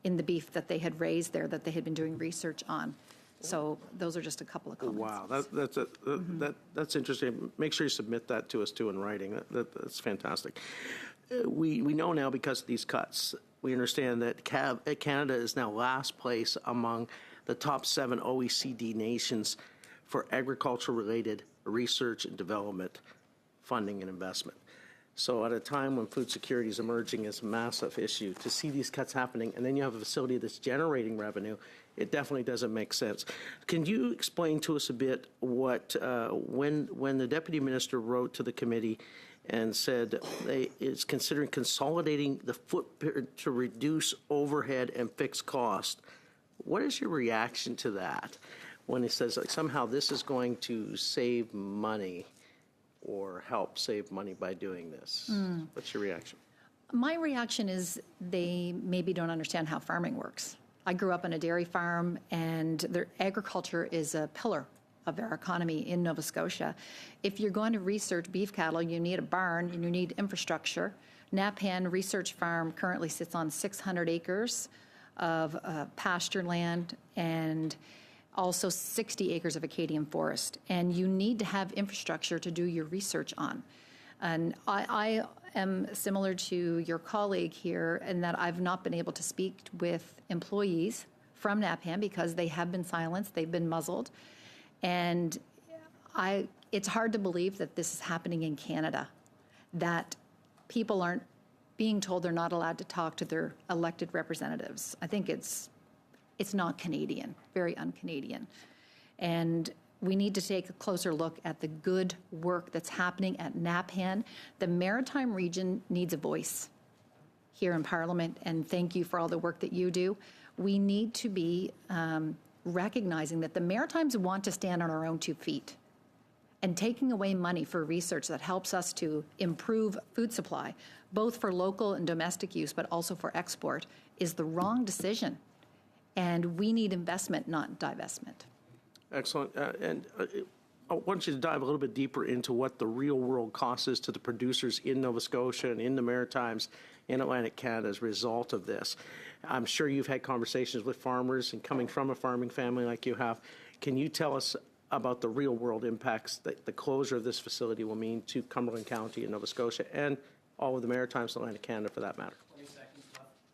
in the beef that they had raised there that they had been doing research on. So those are just a couple of comments. Wow, that's interesting. Make sure you submit that to us too in writing. That's fantastic. We know now because of these cuts, we understand that Canada is now last place among the top 7 OECD nations for agriculture-related research and development funding and investment. So at a time when food security is emerging as a massive issue, to see these cuts happening, and then you have a facility that's generating revenue, it definitely doesn't make sense. Can you explain to us a bit what, when the Deputy Minister wrote to the committee and said is considering consolidating the footprint to reduce overhead and fixed cost, what is your reaction to that when he says like, somehow this is going to save money or help save money by doing this? What's your reaction? My reaction is they maybe don't understand how farming works. I grew up on a dairy farm, and their agriculture is a pillar of our economy in Nova Scotia. If you're going to research beef cattle, you need a barn and you need infrastructure. Napan Research Farm currently sits on 600 acres of pasture land and also 60 acres of Acadian forest. And you need to have infrastructure to do your research on. And I am similar to your colleague here in that I've not been able to speak with employees from Napan because they have been silenced, they've been muzzled. And it's hard to believe that this is happening in Canada, that people aren't being told they're not allowed to talk to their elected representatives. I think it's not Canadian, very un-Canadian. And we need to take a closer look at the good work that's happening at Napan. The Maritime region needs a voice here in Parliament, and thank you for all the work that you do. We need to be recognizing that the Maritimes want to stand on our own 2 feet. And taking away money for research that helps us to improve food supply, both for local and domestic use, but also for export, is the wrong decision. And we need investment, not divestment. Excellent. I want you to dive a little bit deeper into what the real world cost is to the producers in Nova Scotia and in the Maritimes in Atlantic Canada as a result of this. I'm sure you've had conversations with farmers, and coming from a farming family like you have, can you tell us about the real world impacts that the closure of this facility will mean to Cumberland County and Nova Scotia and all of the Maritimes and Atlantic Canada for that matter?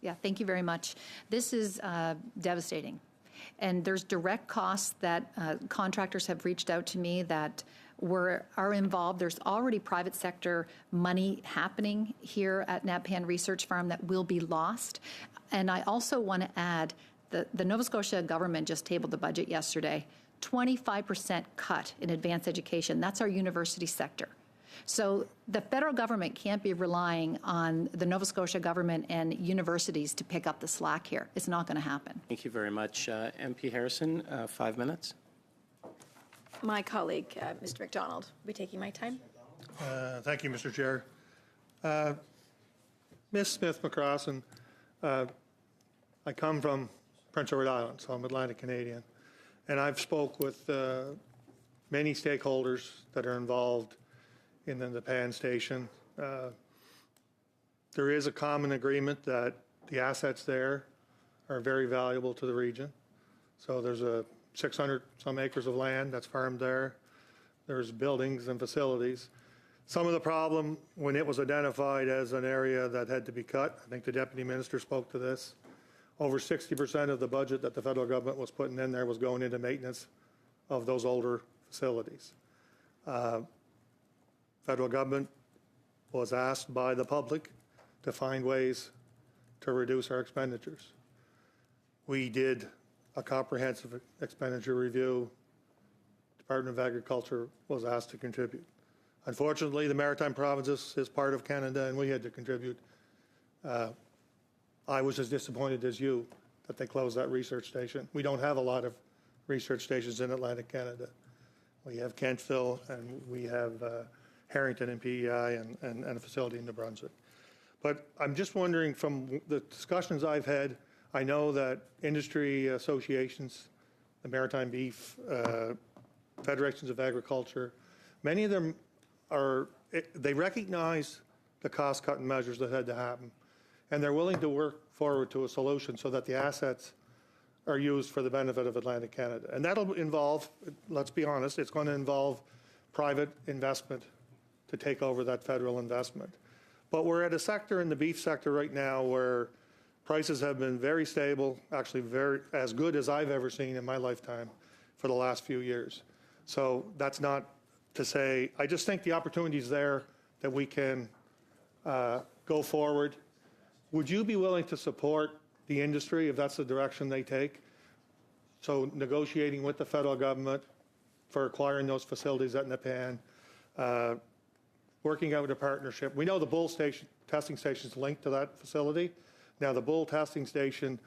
Yeah, thank you very much. This is devastating. And there's direct costs that contractors have reached out to me that are involved. There's already private sector money happening here at Napan Research Farm that will be lost. And I also want to add that the Nova Scotia government just tabled the budget yesterday. 25% cut in advanced education. That's our university sector. So the federal government can't be relying on the Nova Scotia government and universities to pick up the slack here. It's not going to happen. Thank you very much. MP Harrison, 5 minutes. My colleague, Mr. MacDonald, will be taking my time. Thank you, Mr. Chair. Ms. Smith-McCrossin, I come from Prince Edward Island, so I'm Atlantic Canadian, and I've spoke with many stakeholders that are involved in the Napan station. There is a common agreement that the assets there are very valuable to the region. So there's 600 some acres of land that's farmed there. There's buildings and facilities. Some of the problem when it was identified as an area that had to be cut, I think the Deputy Minister spoke to this, over 60% of the budget that the federal government was putting in there was going into maintenance of those older facilities. Federal government was asked by the public to find ways to reduce our expenditures. We did a comprehensive expenditure review. Department of Agriculture was asked to contribute. Unfortunately, the Maritime Provinces is part of Canada, and we had to contribute. I was as disappointed as you that they closed that research station. We don't have a lot of research stations in Atlantic Canada. We have Kentville, and we have Harrington and PEI, and a facility in New Brunswick. But I'm just wondering, from the discussions I've had, I know that industry associations, the Maritime Beef, Federations of Agriculture, many of them they recognize the cost-cutting measures that had to happen, and they're willing to work forward to a solution so that the assets are used for the benefit of Atlantic Canada. And that'll involve, let's be honest, it's going to involve private investment to take over that federal investment. But we're at a sector in the beef sector right now where prices have been very stable, actually as good as I've ever seen in my lifetime for the last few years. So that's not to say, I just think the opportunity is there that we can go forward. Would you be willing to support the industry if that's the direction they take? So negotiating with the federal government for acquiring those facilities at Nepean, working out a partnership. We know the Bull testing station is linked to that facility. Now the Bull testing station,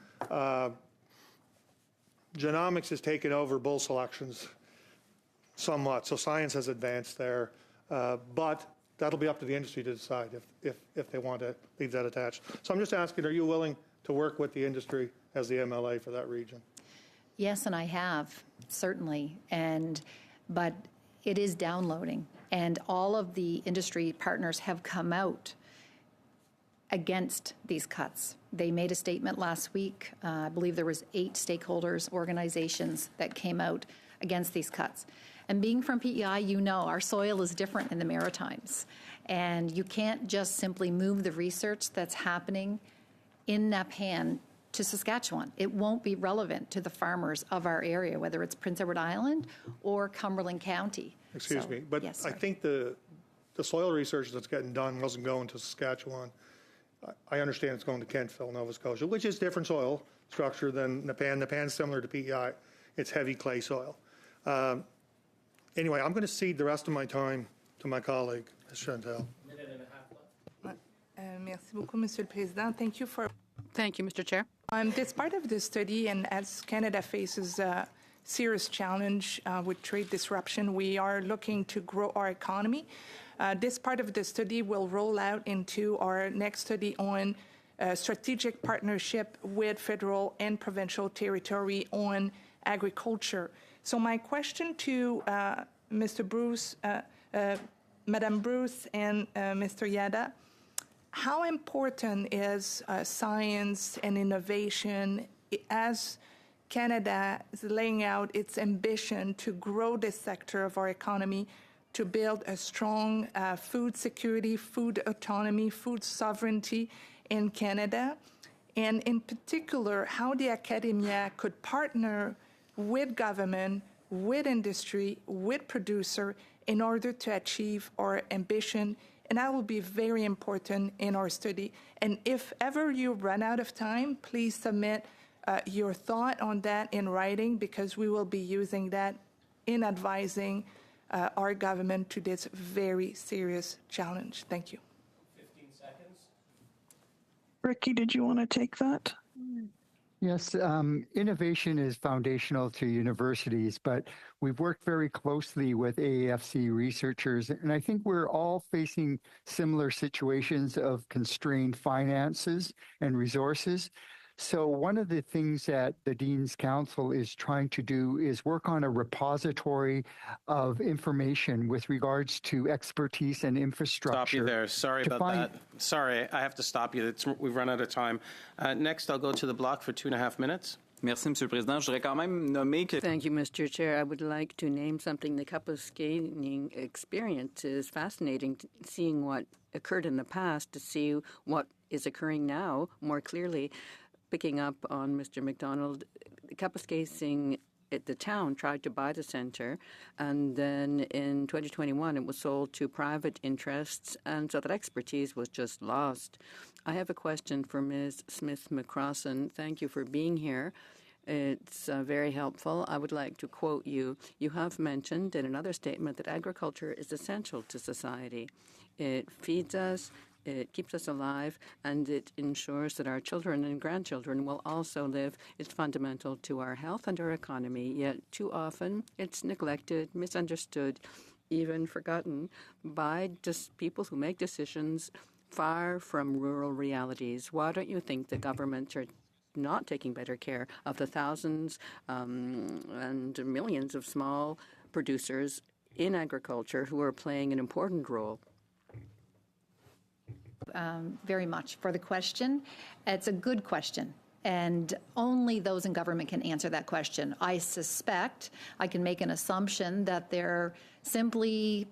genomics has taken over bull selections somewhat, so science has advanced there, but that'll be up to the industry to decide if they want to leave that attached. So I'm just asking, are you willing to work with the industry as the MLA for that region? Yes, and I have, certainly, but it is downloading, and all of the industry partners have come out against these cuts. They made a statement last week. I believe there was 8 stakeholders, organizations that came out against these cuts. And being from PEI, you know our soil is different in the Maritimes, and you can't just simply move the research that's happening in Nepean to Saskatchewan. It won't be relevant to the farmers of our area, whether it's Prince Edward Island or Cumberland County. Excuse me, but yes, I think the soil research that's getting done wasn't going to Saskatchewan. I understand it's going to Kentville, Nova Scotia, which is different soil structure than Nepean. Nepean's similar to PEI. It's heavy clay soil. Anyway, I'm going to cede the rest of my time to my colleague, Ms. Chantal. Merci beaucoup, Monsieur le Président. Thank you for... Thank you, Mr. Chair. This part of the study, and as Canada faces a serious challenge with trade disruption, we are looking to grow our economy. This part of the study will roll out into our next study on strategic partnership with federal and provincial territory on agriculture. So my question to Mr. Bruce, Madam Bruce and Mr. Yada, how important is science and innovation as Canada is laying out its ambition to grow this sector of our economy to build a strong food security, food autonomy, food sovereignty in Canada? And in particular, how the academia could partner with government, with industry, with producer in order to achieve our ambition. And that will be very important in our study. And if ever you run out of time, please submit your thought on that in writing, because we will be using that in advising our government to this very serious challenge. Thank you. 15 seconds. Ricky, did you want to take that? Yes, innovation is foundational to universities, but we've worked very closely with AAFC researchers, and I think we're all facing similar situations of constrained finances and resources. So one of the things that the Dean's Council is trying to do is work on a repository of information with regards to expertise and infrastructure. Stop you there. Sorry about that. Sorry, I have to stop you. We've run out of time. Next, I'll go to the block for 2.5 minutes. Merci, Monsieur le Président. Je voudrais quand même nommer que... Thank you, Mr. Chair. I would like to name something. The Kapuskasing experience is fascinating, seeing what occurred in the past to see what is occurring now more clearly. Picking up on Mr. McDonald, Kapuskasing, the town tried to buy the centre, and then in 2021 it was sold to private interests, and so that expertise was just lost. I have a question for Ms. Smith-McCrossan. Thank you for being here. It's very helpful. I would like to quote you. You have mentioned in another statement that agriculture is essential to society. It feeds us, it keeps us alive, and it ensures that our children and grandchildren will also live. It's fundamental to our health and our economy, yet too often it's neglected, misunderstood, even forgotten by just people who make decisions far from rural realities. Why don't you think the governments are not taking better care of the thousands and millions of small producers in agriculture who are playing an important role? Very much for the question. It's a good question, and only those in government can answer that question. I suspect, I can make an assumption that they're simply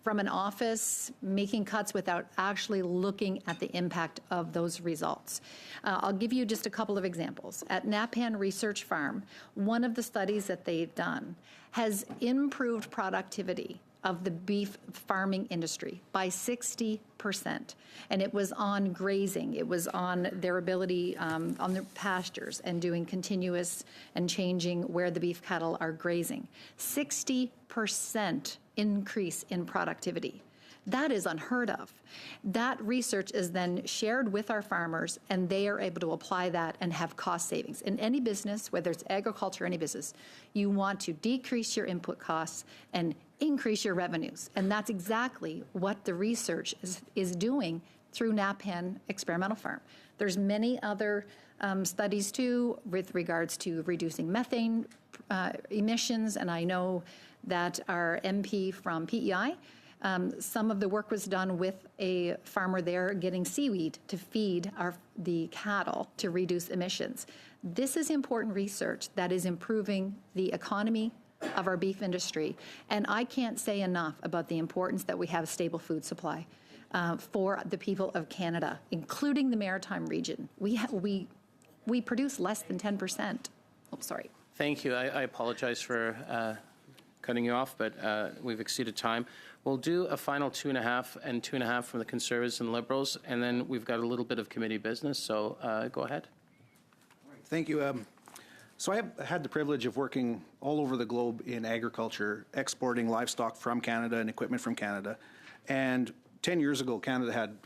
from an office making cuts without actually looking at the impact of those results. I'll give you just a couple of examples. At Napan Research Farm, one of the studies that they've done has improved productivity of the beef farming industry by 60%. And it was on grazing. It was on their ability on their pastures and doing continuous and changing where the beef cattle are grazing. 60% increase in productivity. That is unheard of. That research is then shared with our farmers, and they are able to apply that and have cost savings. In any business, whether it's agriculture or any business, you want to decrease your input costs and increase your revenues. And that's exactly what the research is doing through Napan Experimental Farm. There's many other studies too with regards to reducing methane emissions, and I know that our MP from PEI, some of the work was done with a farmer there getting seaweed to feed the cattle to reduce emissions. This is important research that is improving the economy of our beef industry, and I can't say enough about the importance that we have a stable food supply for the people of Canada, including the Maritime region. We produce less than 10%. Oh, sorry. Thank you. I apologize for cutting you off, but we've exceeded time. We'll do a final 2.5 and 2.5 from the Conservatives and Liberals, and then we've got a little bit of committee business, so go ahead. Thank you. So I have had the privilege of working all over the globe in agriculture, exporting livestock from Canada and equipment from Canada. And 10 years ago, Canada had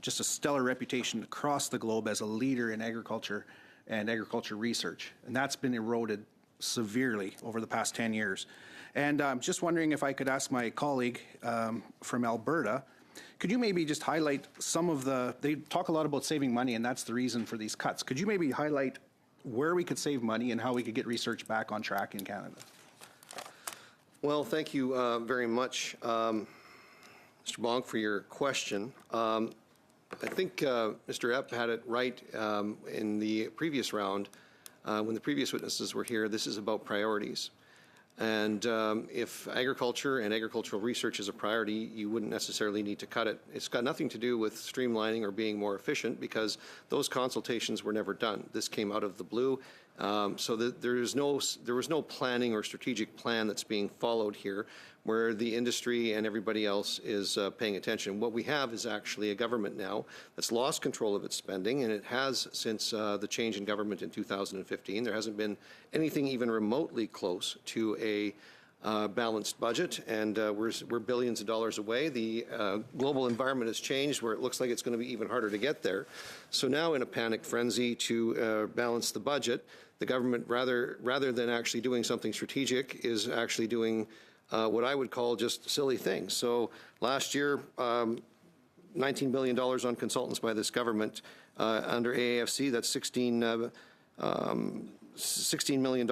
just a stellar reputation across the globe as a leader in agriculture and agriculture research. And that's been eroded severely over the past 10 years. And I'm just wondering if I could ask my colleague from Alberta, could you maybe just highlight some of they talk a lot about saving money, and that's the reason for these cuts. Could you maybe highlight where we could save money and how we could get research back on track in Canada? Well, thank you very much, Mr. Bonk, for your question. I think Mr. Epp had it right in the previous round when the previous witnesses were here. This is about priorities. And if agriculture and agricultural research is a priority, you wouldn't necessarily need to cut it. It's got nothing to do with streamlining or being more efficient, because those consultations were never done. This came out of the blue. So there was no planning or strategic plan that's being followed here, where the industry and everybody else is paying attention. What we have is actually a government now that's lost control of its spending, and it has since the change in government in 2015. There hasn't been anything even remotely close to a balanced budget, and we're billions of dollars away. The global environment has changed where it looks like it's going to be even harder to get there. So now, in a panic frenzy to balance the budget, the government, rather than actually doing something strategic, is actually doing what I would call just silly things. So last year, $19 billion on consultants by this government under AAFC. That's $16 million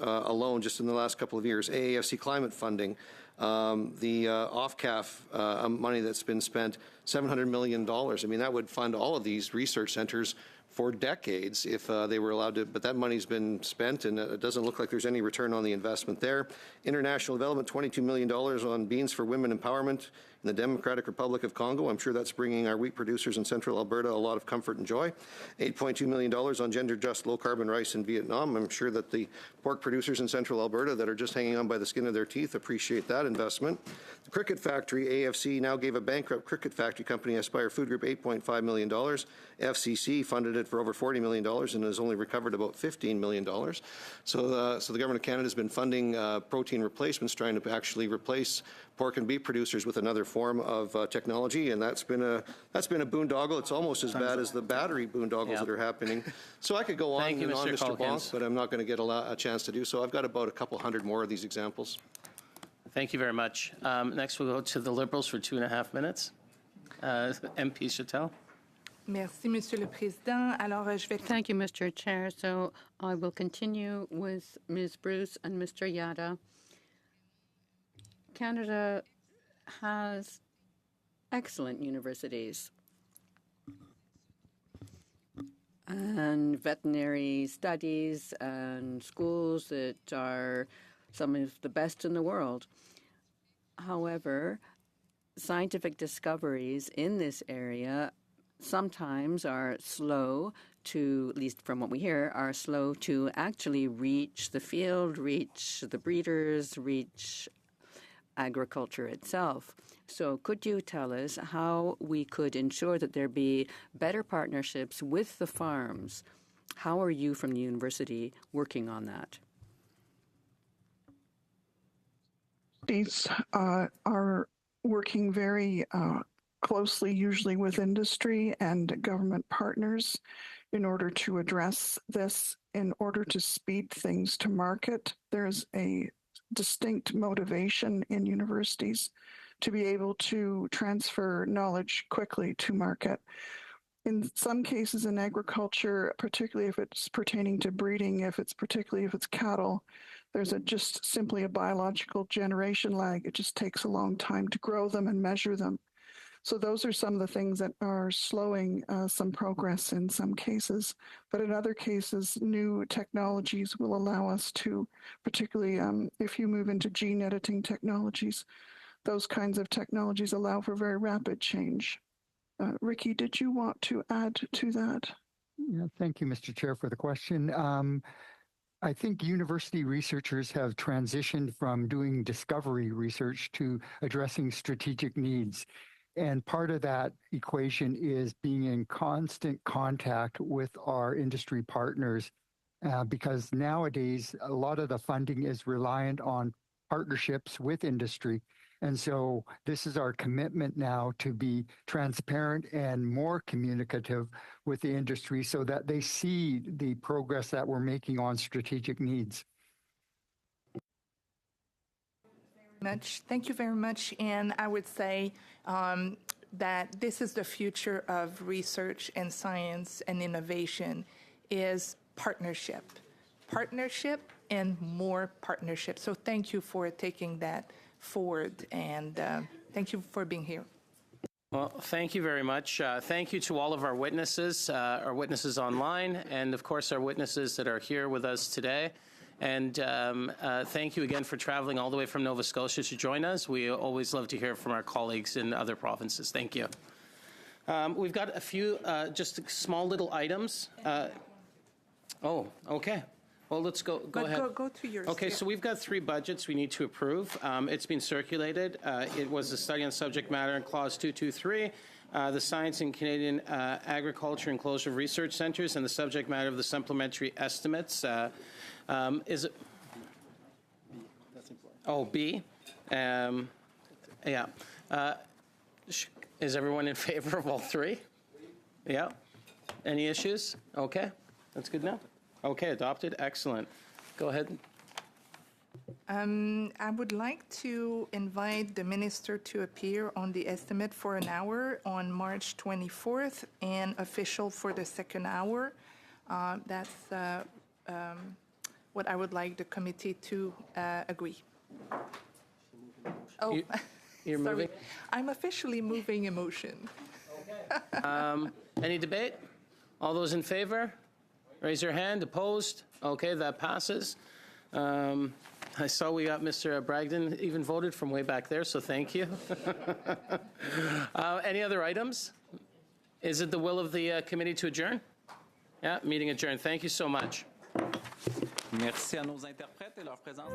alone just in the last couple of years. AAFC climate funding, the off-CAF money that's been spent, $700 million. I mean, that would fund all of these research centers for decades if they were allowed to, but that money's been spent, and it doesn't look like there's any return on the investment there. International development, $22 million on beans for women empowerment in the Democratic Republic of Congo. I'm sure that's bringing our wheat producers in central Alberta a lot of comfort and joy. $8.2 million on gender-just low-carbon rice in Vietnam. I'm sure that the pork producers in central Alberta that are just hanging on by the skin of their teeth appreciate that investment. The cricket factory, AFC, now gave a bankrupt cricket factory company, Aspire Food Group, $8.5 million. FCC funded it for over $40 million and has only recovered about $15 million. So the Government of Canada has been funding protein replacements, trying to actually replace pork and beef producers with another form of technology, and that's been a boondoggle. It's almost as bad as the battery boondoggles that are happening. So I could go on and on, Mr. Bonk, but I'm not going to get a chance to do so. I've got about a couple hundred more of these examples. Thank you very much. Next, we'll go to the Liberals for 2.5 minutes. MP Chattel. Merci, Monsieur le Président. Alors, je vais... Thank you, Mr. Chair. So I will continue with Ms. Bruce and Mr. Yada. Canada has excellent universities and veterinary studies and schools that are some of the best in the world. However, scientific discoveries in this area sometimes are slow to, at least from what we hear, are slow to actually reach the field, reach the breeders, reach agriculture itself. So could you tell us how we could ensure that there be better partnerships with the farms? How are you from the university working on that? These are working very closely, usually with industry and government partners, in order to address this, in order to speed things to market. There's a distinct motivation in universities to be able to transfer knowledge quickly to market. In some cases in agriculture, particularly if it's pertaining to breeding, particularly if it's cattle, there's just simply a biological generation lag. It just takes a long time to grow them and measure them. So those are some of the things that are slowing some progress in some cases. But in other cases, new technologies will allow us to, particularly if you move into gene editing technologies, those kinds of technologies allow for very rapid change. Ricky, did you want to add to that? Yeah, thank you, Mr. Chair, for the question. I think university researchers have transitioned from doing discovery research to addressing strategic needs. And part of that equation is being in constant contact with our industry partners, because nowadays a lot of the funding is reliant on partnerships with industry. And so this is our commitment now to be transparent and more communicative with the industry so that they see the progress that we're making on strategic needs. Thank you very much. And I would say that this is the future of research and science and innovation is partnership. Partnership and more partnership. So thank you for taking that forward, and thank you for being here. Well, thank you very much. Thank you to all of our witnesses online, and of course our witnesses that are here with us today. And thank you again for traveling all the way from Nova Scotia to join us. We always love to hear from our colleagues in other provinces. Thank you. We've got a few just small little items. Oh, okay. Well, let's go ahead. Go to yours. Okay, so we've got 3 budgets we need to approve. It's been circulated. It was a study on subject matter in Clause 223, the Science in Canadian Agriculture and Closure of Research Centres, and the subject matter of the supplementary estimates. Is it? Oh, B. Yeah. Is everyone in favor of all 3? Yeah. Any issues? Okay. That's good now. Okay, adopted. Excellent. Go ahead. I would like to invite the minister to appear on the estimate for an hour on March 24th and official for the second hour. That's what I would like the committee to agree. Oh, you're sorry. moving? I'm officially moving a motion. Okay. Any debate? All those in favor? Raise your hand. Opposed? Okay, that passes. I saw we got Mr. Bragdon even voted from way back there, so thank you. Any other items? Is it the will of the committee to adjourn? Yeah, meeting adjourned. Thank you so much. Merci à nos interprètes et leur présence.